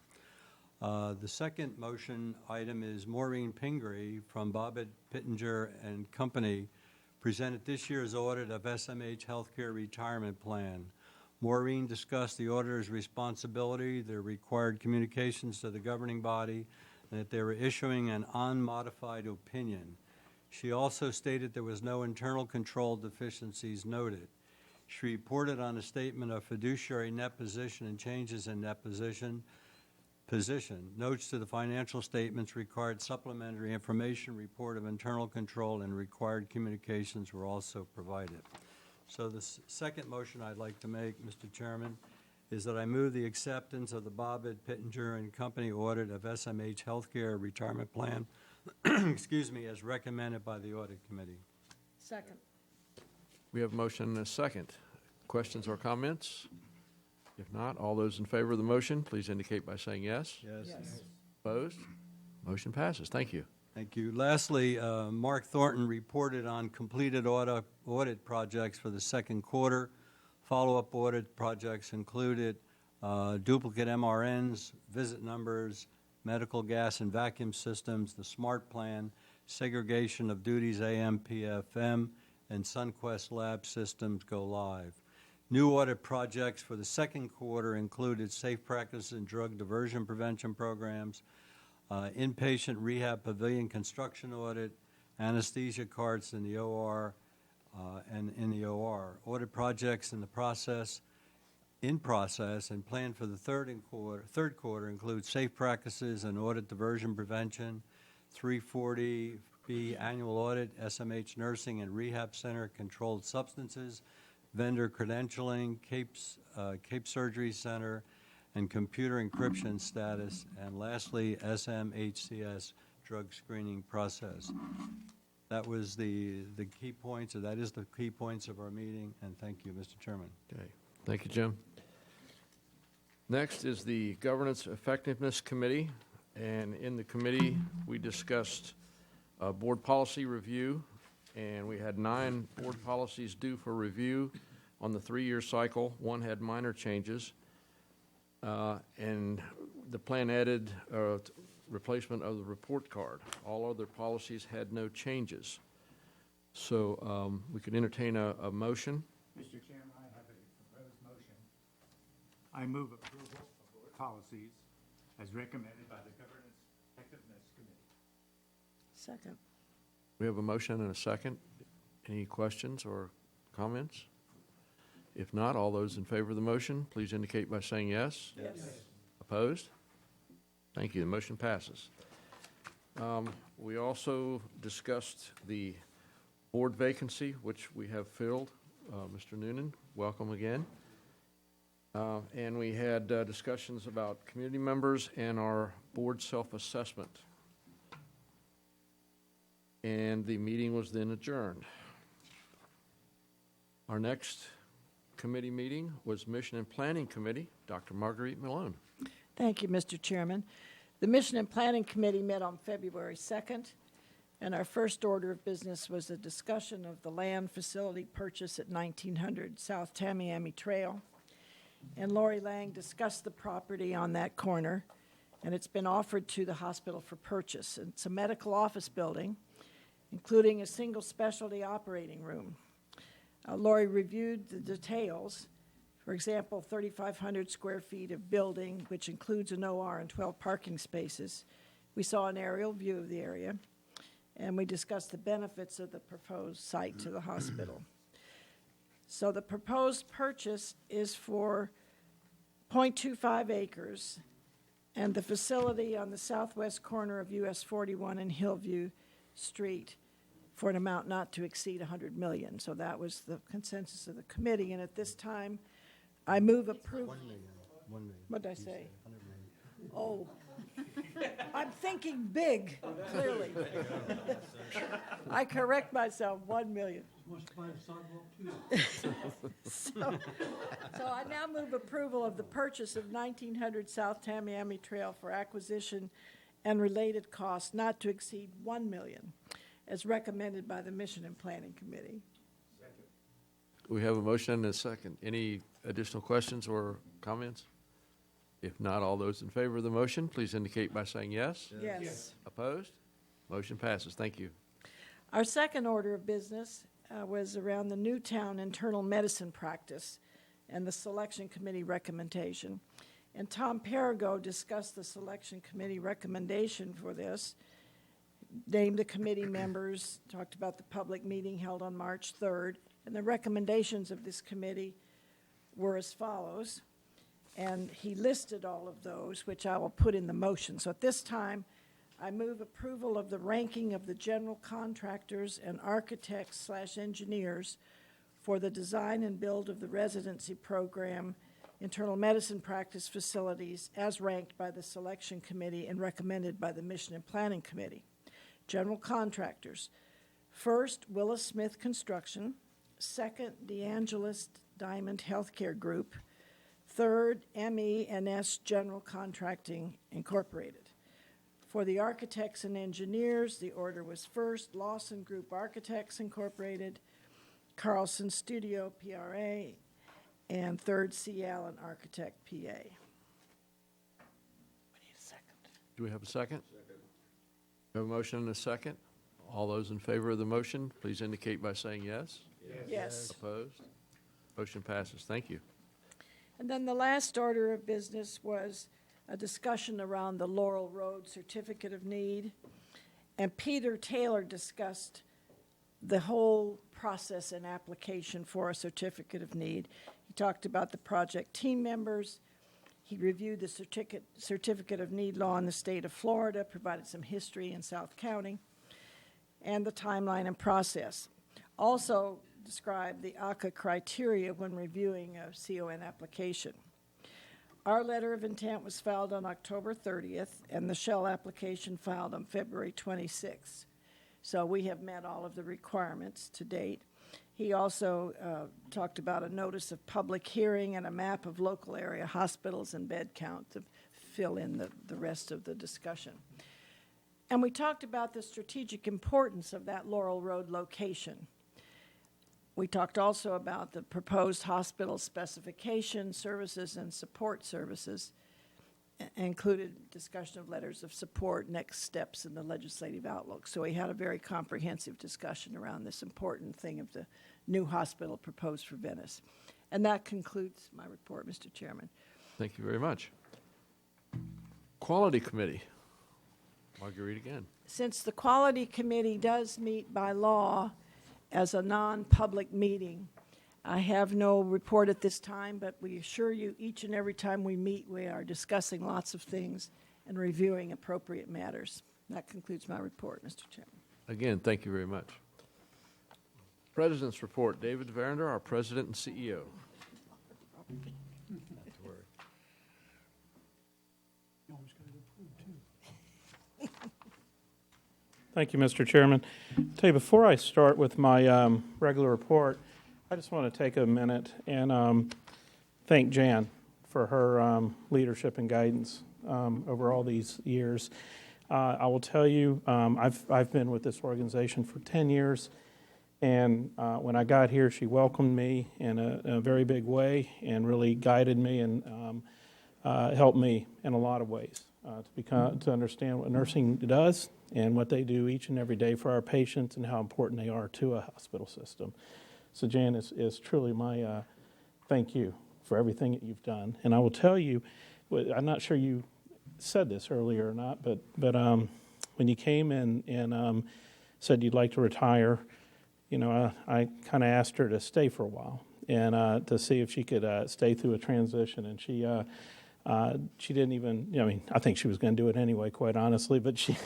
The second motion item is Maureen Pingree from Bobbitt, Pittenger and Company presented this year's audit of SMH Healthcare Retirement Plan. Maureen discussed the auditor's responsibility, their required communications to the governing body, and that they were issuing an unmodified opinion. She also stated there was no internal control deficiencies noted. She reported on a statement of fiduciary net position and changes in net position. Notes to the financial statements required supplementary information, report of internal control, and required communications were also provided. So the second motion I'd like to make, Mr. Chairman, is that I move the acceptance of the Bobbitt, Pittenger and Company audit of SMH Healthcare Retirement Plan, excuse me, as recommended by the audit committee. Second. We have a motion and a second. Questions or comments? If not, all those in favor of the motion, please indicate by saying yes. Yes. Opposed? Motion passes. Thank you. Thank you. Lastly, Mark Thornton reported on completed audit projects for the second quarter. Follow-up audit projects included duplicate MRNs, visit numbers, medical gas and vacuum systems, the SMART plan, segregation of duties AM/PM, and SunQuest lab systems go live. New audit projects for the second quarter included safe practice and drug diversion prevention programs, inpatient rehab pavilion construction audit, anesthesia carts in the OR, Audit projects in process and planned for the third quarter include safe practices and audit diversion prevention, 340B annual audit, SMH nursing and rehab center, controlled substances, vendor credentialing, Cape Surgery Center, and computer encryption status, and lastly, SMHCS drug screening process. That was the key points, or that is the key points of our meeting, and thank you, Mr. Chairman. Okay. Thank you, Jim. Next is the Governance Effectiveness Committee, and in the committee, we discussed board policy review And we had 9 board policies due for review on the 3-year cycle. 1 had minor changes. And the plan added replacement of the report card. All other policies had no changes. So we could entertain a motion. Mr. Chairman, I have a proposed motion. I move approval of board policies as recommended by the Governance Effectiveness Committee. Second. We have a motion and a second. Any questions or comments? If not, all those in favor of the motion, please indicate by saying yes. Yes. Opposed? Thank you. The motion passes. We also discussed the board vacancy, which we have filled. Mr. Noonan, welcome again. And we had discussions about community members and our board self-assessment. And the meeting was then adjourned. Our next committee meeting was Mission and Planning Committee. Dr. Marguerite Malone. Thank you, Mr. Chairman. The Mission and Planning Committee met on February 2nd, and our first order of business was a discussion of the land facility purchase at 1900 South Tamiami Trail. And Lori Lang discussed the property on that corner, and it's been offered to the hospital for purchase. It's a medical office building, including a single specialty operating room. Lori reviewed the details. For example, 3,500 square feet of building, which includes an OR and 12 parking spaces. We saw an aerial view of the area, and we discussed the benefits of the proposed site to the hospital. So the proposed purchase is for 0.25 acres, and the facility on the southwest corner of US 41 and Hillview Street for an amount not to exceed $100 million. So that was the consensus of the committee, and at this time, I move approval. 1 million. 1 million. What did I say? 100 million. Oh, I'm thinking big, clearly. I correct myself, 1 million. So I now move approval of the purchase of 1900 South Tamiami Trail for acquisition and related costs not to exceed $1 million, as recommended by the Mission and Planning Committee. We have a motion and a second. Any additional questions or comments? If not, all those in favor of the motion, please indicate by saying yes. Yes. Opposed? Motion passes. Thank you. Our second order of business was around the Newtown internal medicine practice and the selection committee recommendation. And Tom Perigo discussed the selection committee recommendation for this, named the committee members, talked about the public meeting held on March 3rd, and the recommendations of this committee were as follows. And he listed all of those, which I will put in the motion. So at this time, I move approval of the ranking of the general contractors and architects/engineers for the design and build of the residency program, internal medicine practice facilities, as ranked by the selection committee and recommended by the Mission and Planning Committee. General contractors. First, Willis Smith Construction. Second, DeAngelis Diamond Healthcare Group. Third, MENS General Contracting Incorporated. For the architects and engineers, the order was first, Lawson Group Architects Incorporated, Carlson Studio PRA, and third, C. Allen Architect PA. We need a second. Do we have a second? Second. We have a motion and a second. All those in favor of the motion, please indicate by saying yes. Yes. Opposed? Motion passes. Thank you. And then the last order of business was a discussion around the Laurel Road Certificate of Need. And Peter Taylor discussed the whole process and application for a certificate of need. He talked about the project team members. He reviewed the certificate of need law in the state of Florida, provided some history in South County, and the timeline and process. Also described the ACA criteria when reviewing a CON application. Our letter of intent was filed on October 30th, and the shell application filed on February 26th. So we have met all of the requirements to date. He also talked about a notice of public hearing and a map of local area hospitals and bed count to fill in the rest of the discussion. And we talked about the strategic importance of that Laurel Road location. We talked also about the proposed hospital specification, services, and support services, included discussion of letters of support, next steps in the legislative outlook. So we had a very comprehensive discussion around this important thing of the new hospital proposed for Venice. And that concludes my report, Mr. Chairman. Thank you very much. Quality Committee. Marguerite again. Since the Quality Committee does meet by law as a non-public meeting, I have no report at this time, but we assure you each and every time we meet, we are discussing lots of things and reviewing appropriate matters. That concludes my report, Mr. Chairman. Again, thank you very much. President's report. David Verinder, our President and CEO. Thank you, Mr. Chairman. I'll tell you, before I start with my regular report, I just want to take a minute and thank Jan for her leadership and guidance over all these years. I will tell you, I've been with this organization for 10 years, and when I got here, she welcomed me in a very big way and really guided me and helped me in a lot of ways to understand what nursing does and what they do each and every day for our patients and how important they are to a hospital system. So Jan, is truly my thank you for everything that you've done. And I will tell you, I'm not sure you said this earlier or not, but when you came in and said you'd like to retire, you know, I kind of asked her to stay for a while and to see if she could stay through a transition. And she didn't even, I mean, I think she was going to do it anyway, quite honestly, but she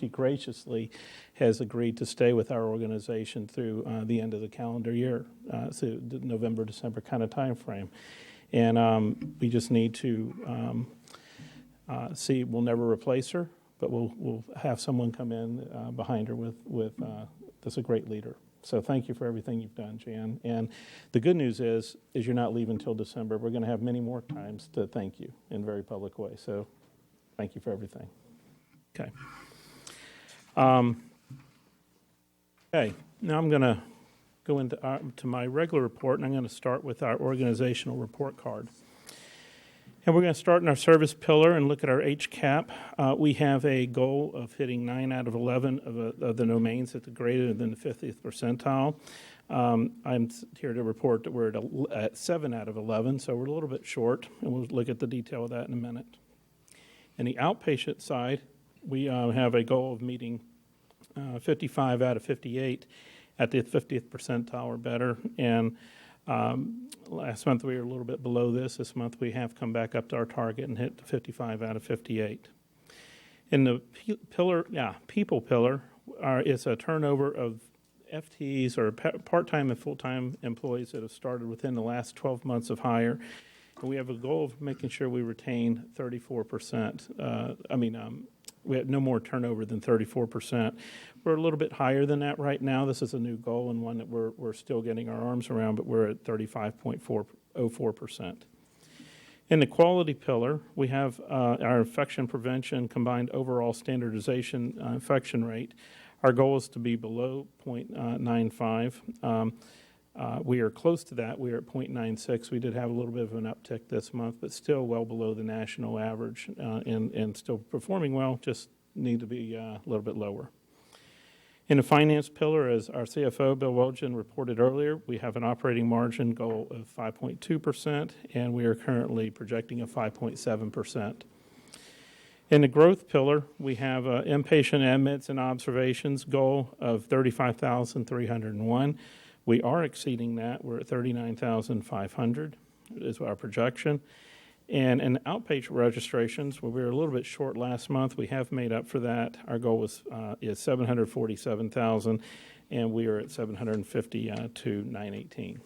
graciously has agreed to stay with our organization through the end of the calendar year, so the November, December kind of time frame. And we just need to see, we'll never replace her, but we'll have someone come in behind her with that's a great leader. So thank you for everything you've done, Jan. And the good news is you're not leaving until December. We're going to have many more times to thank you in a very public way. So thank you for everything. Okay. Okay. Now I'm going to go into to my regular report, and I'm going to start with our organizational report card. And we're going to start in our service pillar and look at our HCAP. We have a goal of hitting 9 out of 11 of the domains at the greater than the 50th percentile. I'm here to report that we're at 7 out of 11, so we're a little bit short, and we'll look at the detail of that in a minute. In the outpatient side, we have a goal of meeting 55 out of 58 at the 50th percentile or better, and last month we were a little bit below this. This month we have come back up to our target and hit 55 out of 58. In the people pillar, it's a turnover of FTEs or part-time and full-time employees that have started within the last 12 months of hire. And we have a goal of making sure we retain 34%. We have no more turnover than 34%. We're a little bit higher than that right now. This is a new goal and one that we're still getting our arms around, but we're at 35.04%. In the quality pillar, we have our infection prevention combined overall standardization infection rate. Our goal is to be below 0.95. We are close to that. We are at 0.96. We did have a little bit of an uptick this month, but still well below the national average and still performing well, just need to be a little bit lower. In the finance pillar, as our CFO, Bill Welgen, reported earlier, we have an operating margin goal of 5.2%, and we are currently projecting a 5.7%. In the growth pillar, we have inpatient admits and observations goal of 35,301. We are exceeding that. We're at 39,500 is our projection. And in outpatient registrations, where we were a little bit short last month, we have made up for that. Our goal is 747,000, and we are at 750,918.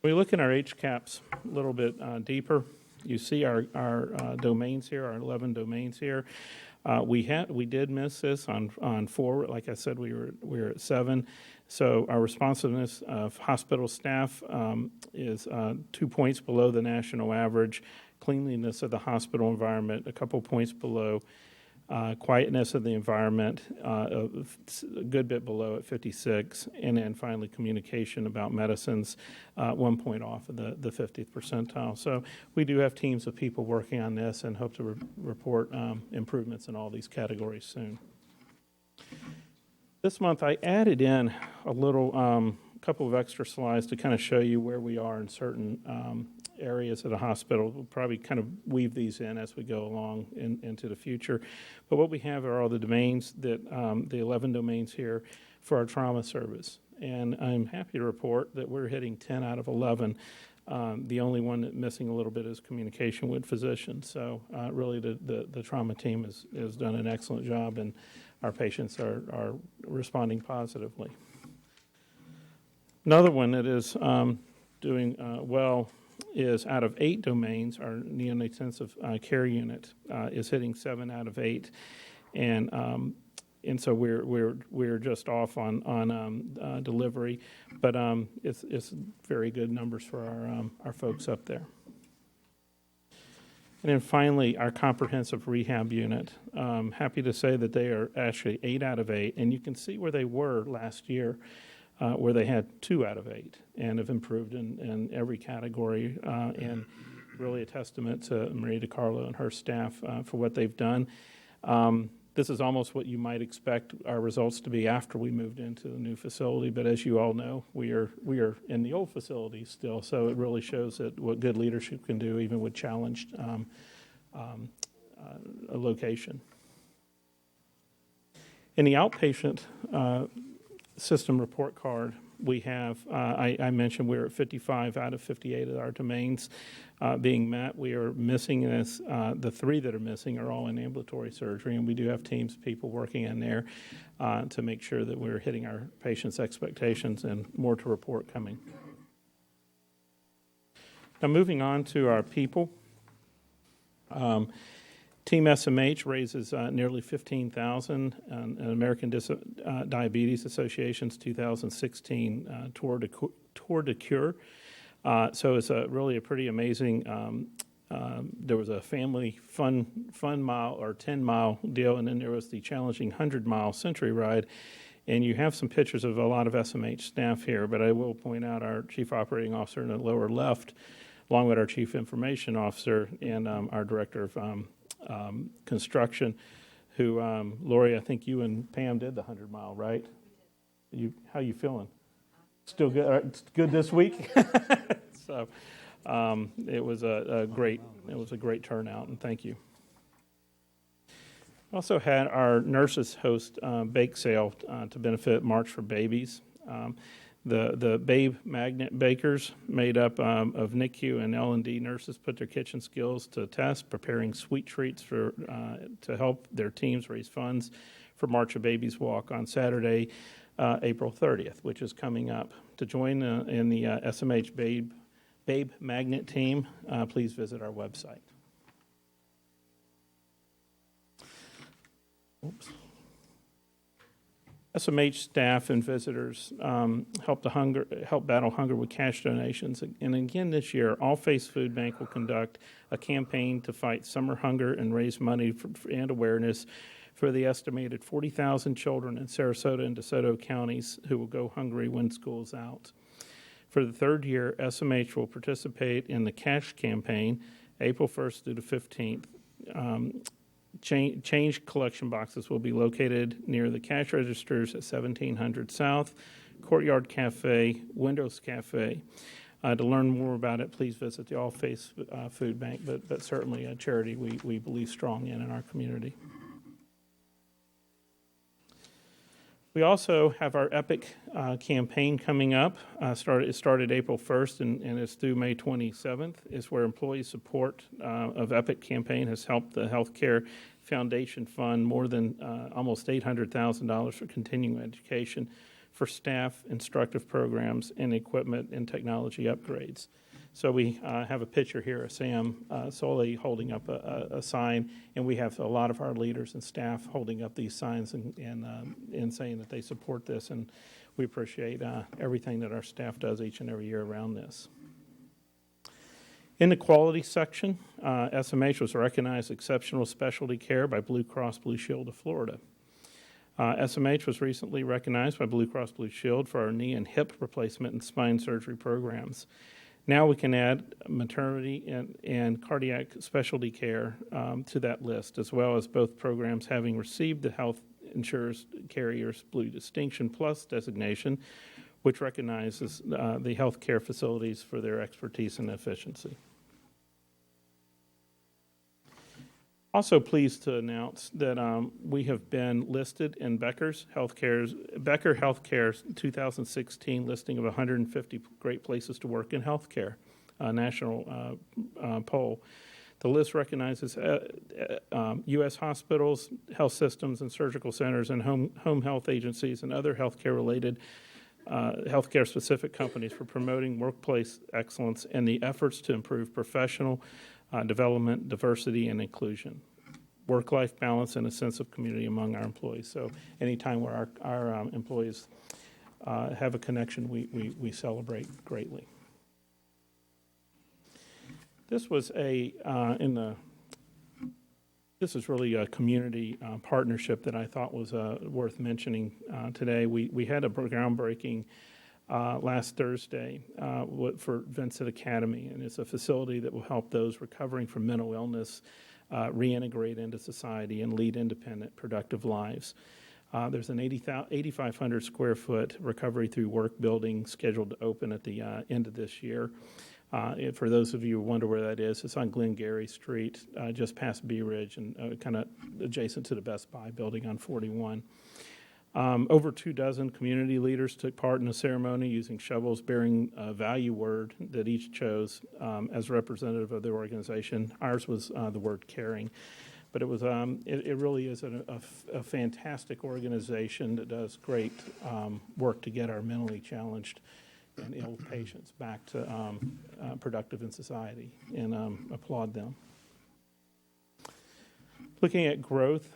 We look at our HCAPs a little bit deeper. You see our domains here, our 11 domains here. We did miss this on 4. Like I said, we were at 7. So our responsiveness of hospital staff is 2 points below the national average. Cleanliness of the hospital environment, a couple points below. quietness of the environment, a good bit below at 56, and then finally communication about medicines, 1 point off of the 50th percentile. So we do have teams of people working on this and hope to report improvements in all these categories soon. This month I added in a little couple of extra slides to kind of show you where we are in certain areas of the hospital. We'll probably kind of weave these in as we go along into the future. But what we have are all the domains, that the 11 domains here for our trauma service. And I'm happy to report that we're hitting 10 out of 11. The only one that's missing a little bit is communication with physicians. So really the trauma team has done an excellent job, and our patients are responding positively. Another one that is doing well is out of 8 domains, our neonatal care unit is hitting 7 out of 8, and so we're just off on delivery, but it's very good numbers for our folks up there. And then finally, our comprehensive rehab unit. Happy to say that they are actually 8 out of 8, and you can see where they were last year, where they had 2 out of 8 and have improved in every category, and really a testament to Maria DiCarlo and her staff for what they've done. This is almost what you might expect our results to be after we moved into the new facility, but as you all know, we are in the old facility still, so it really shows that what good leadership can do even with challenged a location. In the outpatient system report card, we have, I mentioned we're at 55 out of 58 of our domains being met. We are missing this, the 3 that are missing are all in ambulatory surgery, and we do have teams of people working in there to make sure that we're hitting our patients' expectations, and more to report coming. Now moving on to our people. Team SMH raises nearly $15,000 an American Diabetes Association's 2016 Tour de Cure. So it's really a pretty amazing. There was a family fun mile or 10-mile deal, and then there was the challenging 100-mile Century Ride. And you have some pictures of a lot of SMH staff here, but I will point out our Chief Operating Officer in the lower left, along with our Chief Information Officer and our Director of construction, who, Lori, I think you and Pam did the 100-mile, right? How you feeling? Still good? It's good this week? So it was a great turnout, and thank you. Also had our nurses host bake sale to benefit March for Babies. The Babe Magnet bakers, made up of NICU and L&D nurses, put their kitchen skills to test, preparing sweet treats to help their teams raise funds for March of Babies Walk on Saturday, April 30th, which is coming up. To join in the SMH Babe Magnet team, please visit our website. Oops. SMH staff and visitors help battle hunger with cash donations. And again this year, All Faiths Food Bank will conduct a campaign to fight summer hunger and raise money and awareness for the estimated 40,000 children in Sarasota and Desisto counties who will go hungry when school's out. For the 3rd year, SMH will participate in the cash campaign April 1st through the 15th. Change collection boxes will be located near the cash registers at 1700 South, Courtyard Cafe, Windows Cafe. To learn more about it, please visit the All Faiths Food Bank, but certainly a charity we believe strong in our community. We also have our EPIC campaign coming up. It started April 1st and it's through May 27th. It's where employee support of EPIC campaign has helped the Healthcare Foundation fund more than almost $800,000 for continuing education for staff, instructive programs, and equipment and technology upgrades. So we have a picture here of Sam Soley holding up a sign, and we have a lot of our leaders and staff holding up these signs and saying that they support this, and we appreciate everything that our staff does each and every year around this. In the quality section, SMH was recognized exceptional specialty care by Blue Cross Blue Shield of Florida. SMH was recently recognized by Blue Cross Blue Shield for our knee and hip replacement and spine surgery programs. Now we can add maternity and cardiac specialty care to that list, as well as both programs having received the Health Insurance Carriers Blue Distinction Plus designation, which recognizes the health care facilities for their expertise and efficiency. Also pleased to announce that we have been listed in Becker Healthcare's 2016 listing of 150 great places to work in healthcare, national poll. The list recognizes U.S. hospitals, health systems, and surgical centers, and home health agencies and other healthcare-related, healthcare-specific companies for promoting workplace excellence and the efforts to improve professional development, diversity, and inclusion, work-life balance, and a sense of community among our employees. So anytime where our employees have a connection, we celebrate greatly. This was this is really a community partnership that I thought was worth mentioning today. We had a groundbreaking last Thursday for Vincent Academy, and it's a facility that will help those recovering from mental illness reintegrate into society and lead independent, productive lives. There's an 8,500 square foot recovery through work building scheduled to open at the end of this year. For those of you who wonder where that is, it's on Glengarry Street, just past Bee Ridge and kind of adjacent to the Best Buy building on 41. Over 24 community leaders took part in the ceremony using shovels bearing a value word that each chose as representative of their organization. Ours was the word caring. But it was it really is a fantastic organization that does great work to get our mentally challenged and ill patients back to productive in society, and applaud them. Looking at growth,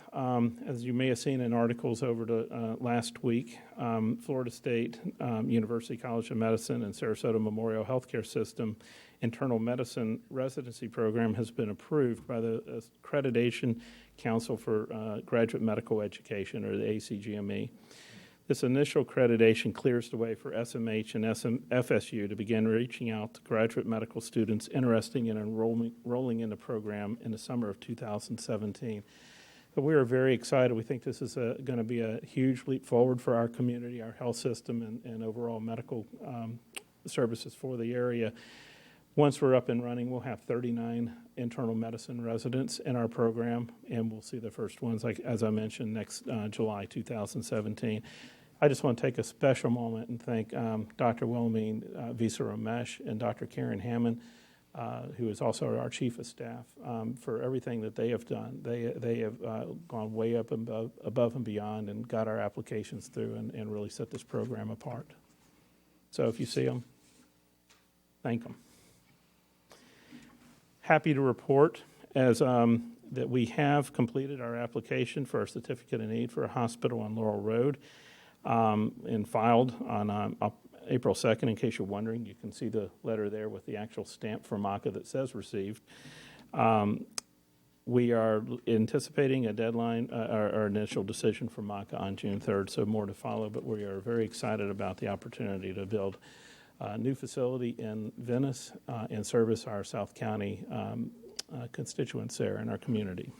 as you may have seen in articles over the last week, Florida State University College of Medicine and Sarasota Memorial Healthcare System internal medicine residency program has been approved by the Accreditation Council for Graduate Medical Education, or the ACGME. This initial accreditation clears the way for SMH and FSU to begin reaching out to graduate medical students interested in enrolling in the program in the summer of 2017. So we are very excited. We think this is going to be a huge leap forward for our community, our health system, and overall medical services for the area. Once we're up and running, we'll have 39 internal medicine residents in our program, and we'll see the first ones, like as I mentioned, next July 2017. I just want to take a special moment and thank Dr. Wilhelmine Visa-Ramesh and Dr. Karen Hammond, who is also our chief of staff, for everything that they have done. They have gone way up and above and beyond and got our applications through and really set this program apart. So if you see them, thank them. Happy to report that we have completed our application for our certificate of need for a hospital on Laurel Road and filed on April 2nd. In case you're wondering, you can see the letter there with the actual stamp from MACA that says received. We are anticipating a deadline, our initial decision for MACA on June 3rd, so more to follow, but we are very excited about the opportunity to build a new facility in Venice and service our South County constituents there in our community.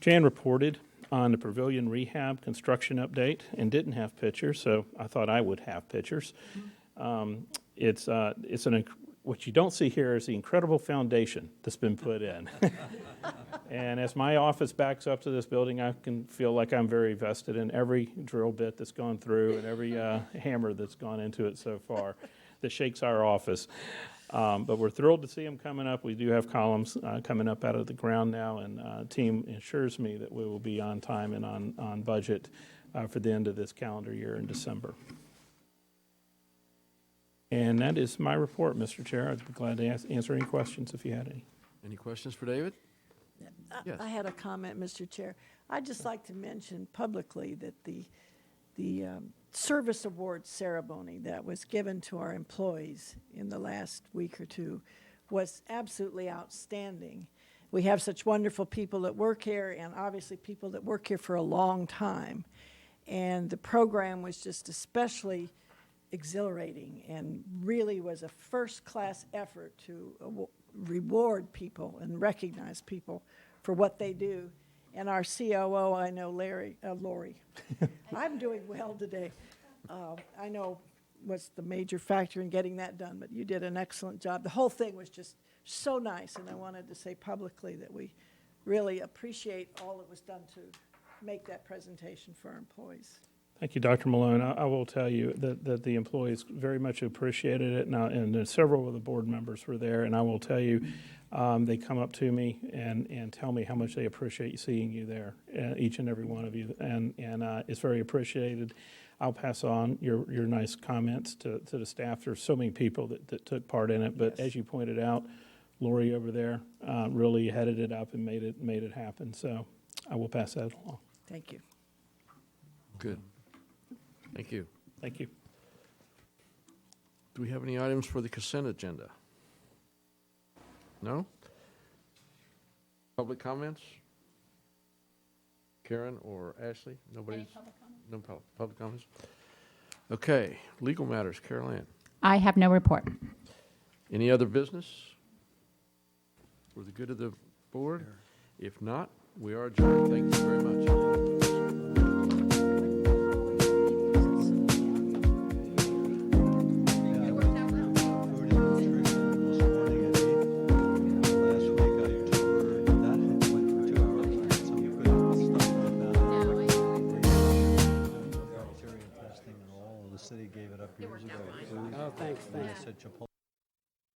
Jan reported on the Pavilion Rehab construction update and didn't have pictures, so I thought I would have pictures. What you don't see here is the incredible foundation that's been put in. And as my office backs up to this building, I can feel like I'm very vested in every drill bit that's gone through and every hammer that's gone into it so far that shakes our office. But we're thrilled to see them coming up. We do have columns coming up out of the ground now, and the team assures me that we will be on time and on budget for the end of this calendar year in December. And that is my report, Mr. Chair. I'd be glad to answer any questions if you had any. Any questions for David? Yes. I had a comment, Mr. Chair. I'd just like to mention publicly that the service award ceremony that was given to our employees in the last week or two was absolutely outstanding. We have such wonderful people that work here, and obviously people that work here for a long time. And the program was just especially exhilarating and really was a first-class effort to reward people and recognize people for what they do. And our COO, I know Lori, I'm doing well today. I know was the major factor in getting that done, but you did an excellent job. The whole thing was just so nice, and I wanted to say publicly that we really appreciate all that was done to make that presentation for our employees. Thank you, Dr. Malone. I will tell you that the employees very much appreciated it, and several of the board members were there, and I will tell you, they come up to me and tell me how much they appreciate seeing you there, each and every one of you, and it's very appreciated. I'll pass on your nice comments to the staff. There's so many people that took part in it, but as you pointed out, Lori over there really headed it up and made it happen, so I will pass that along. Thank you. Good. Thank you. Thank you. Do we have any items for the consent agenda? No? Public comments? Karen or Ashley? Nobody's? No public comments? Okay. Legal matters. Carol Ann. I have no report. Any other business for the good of the board? If not, we are adjourned. Thank you very much. Gave it up years ago. Oh, thanks.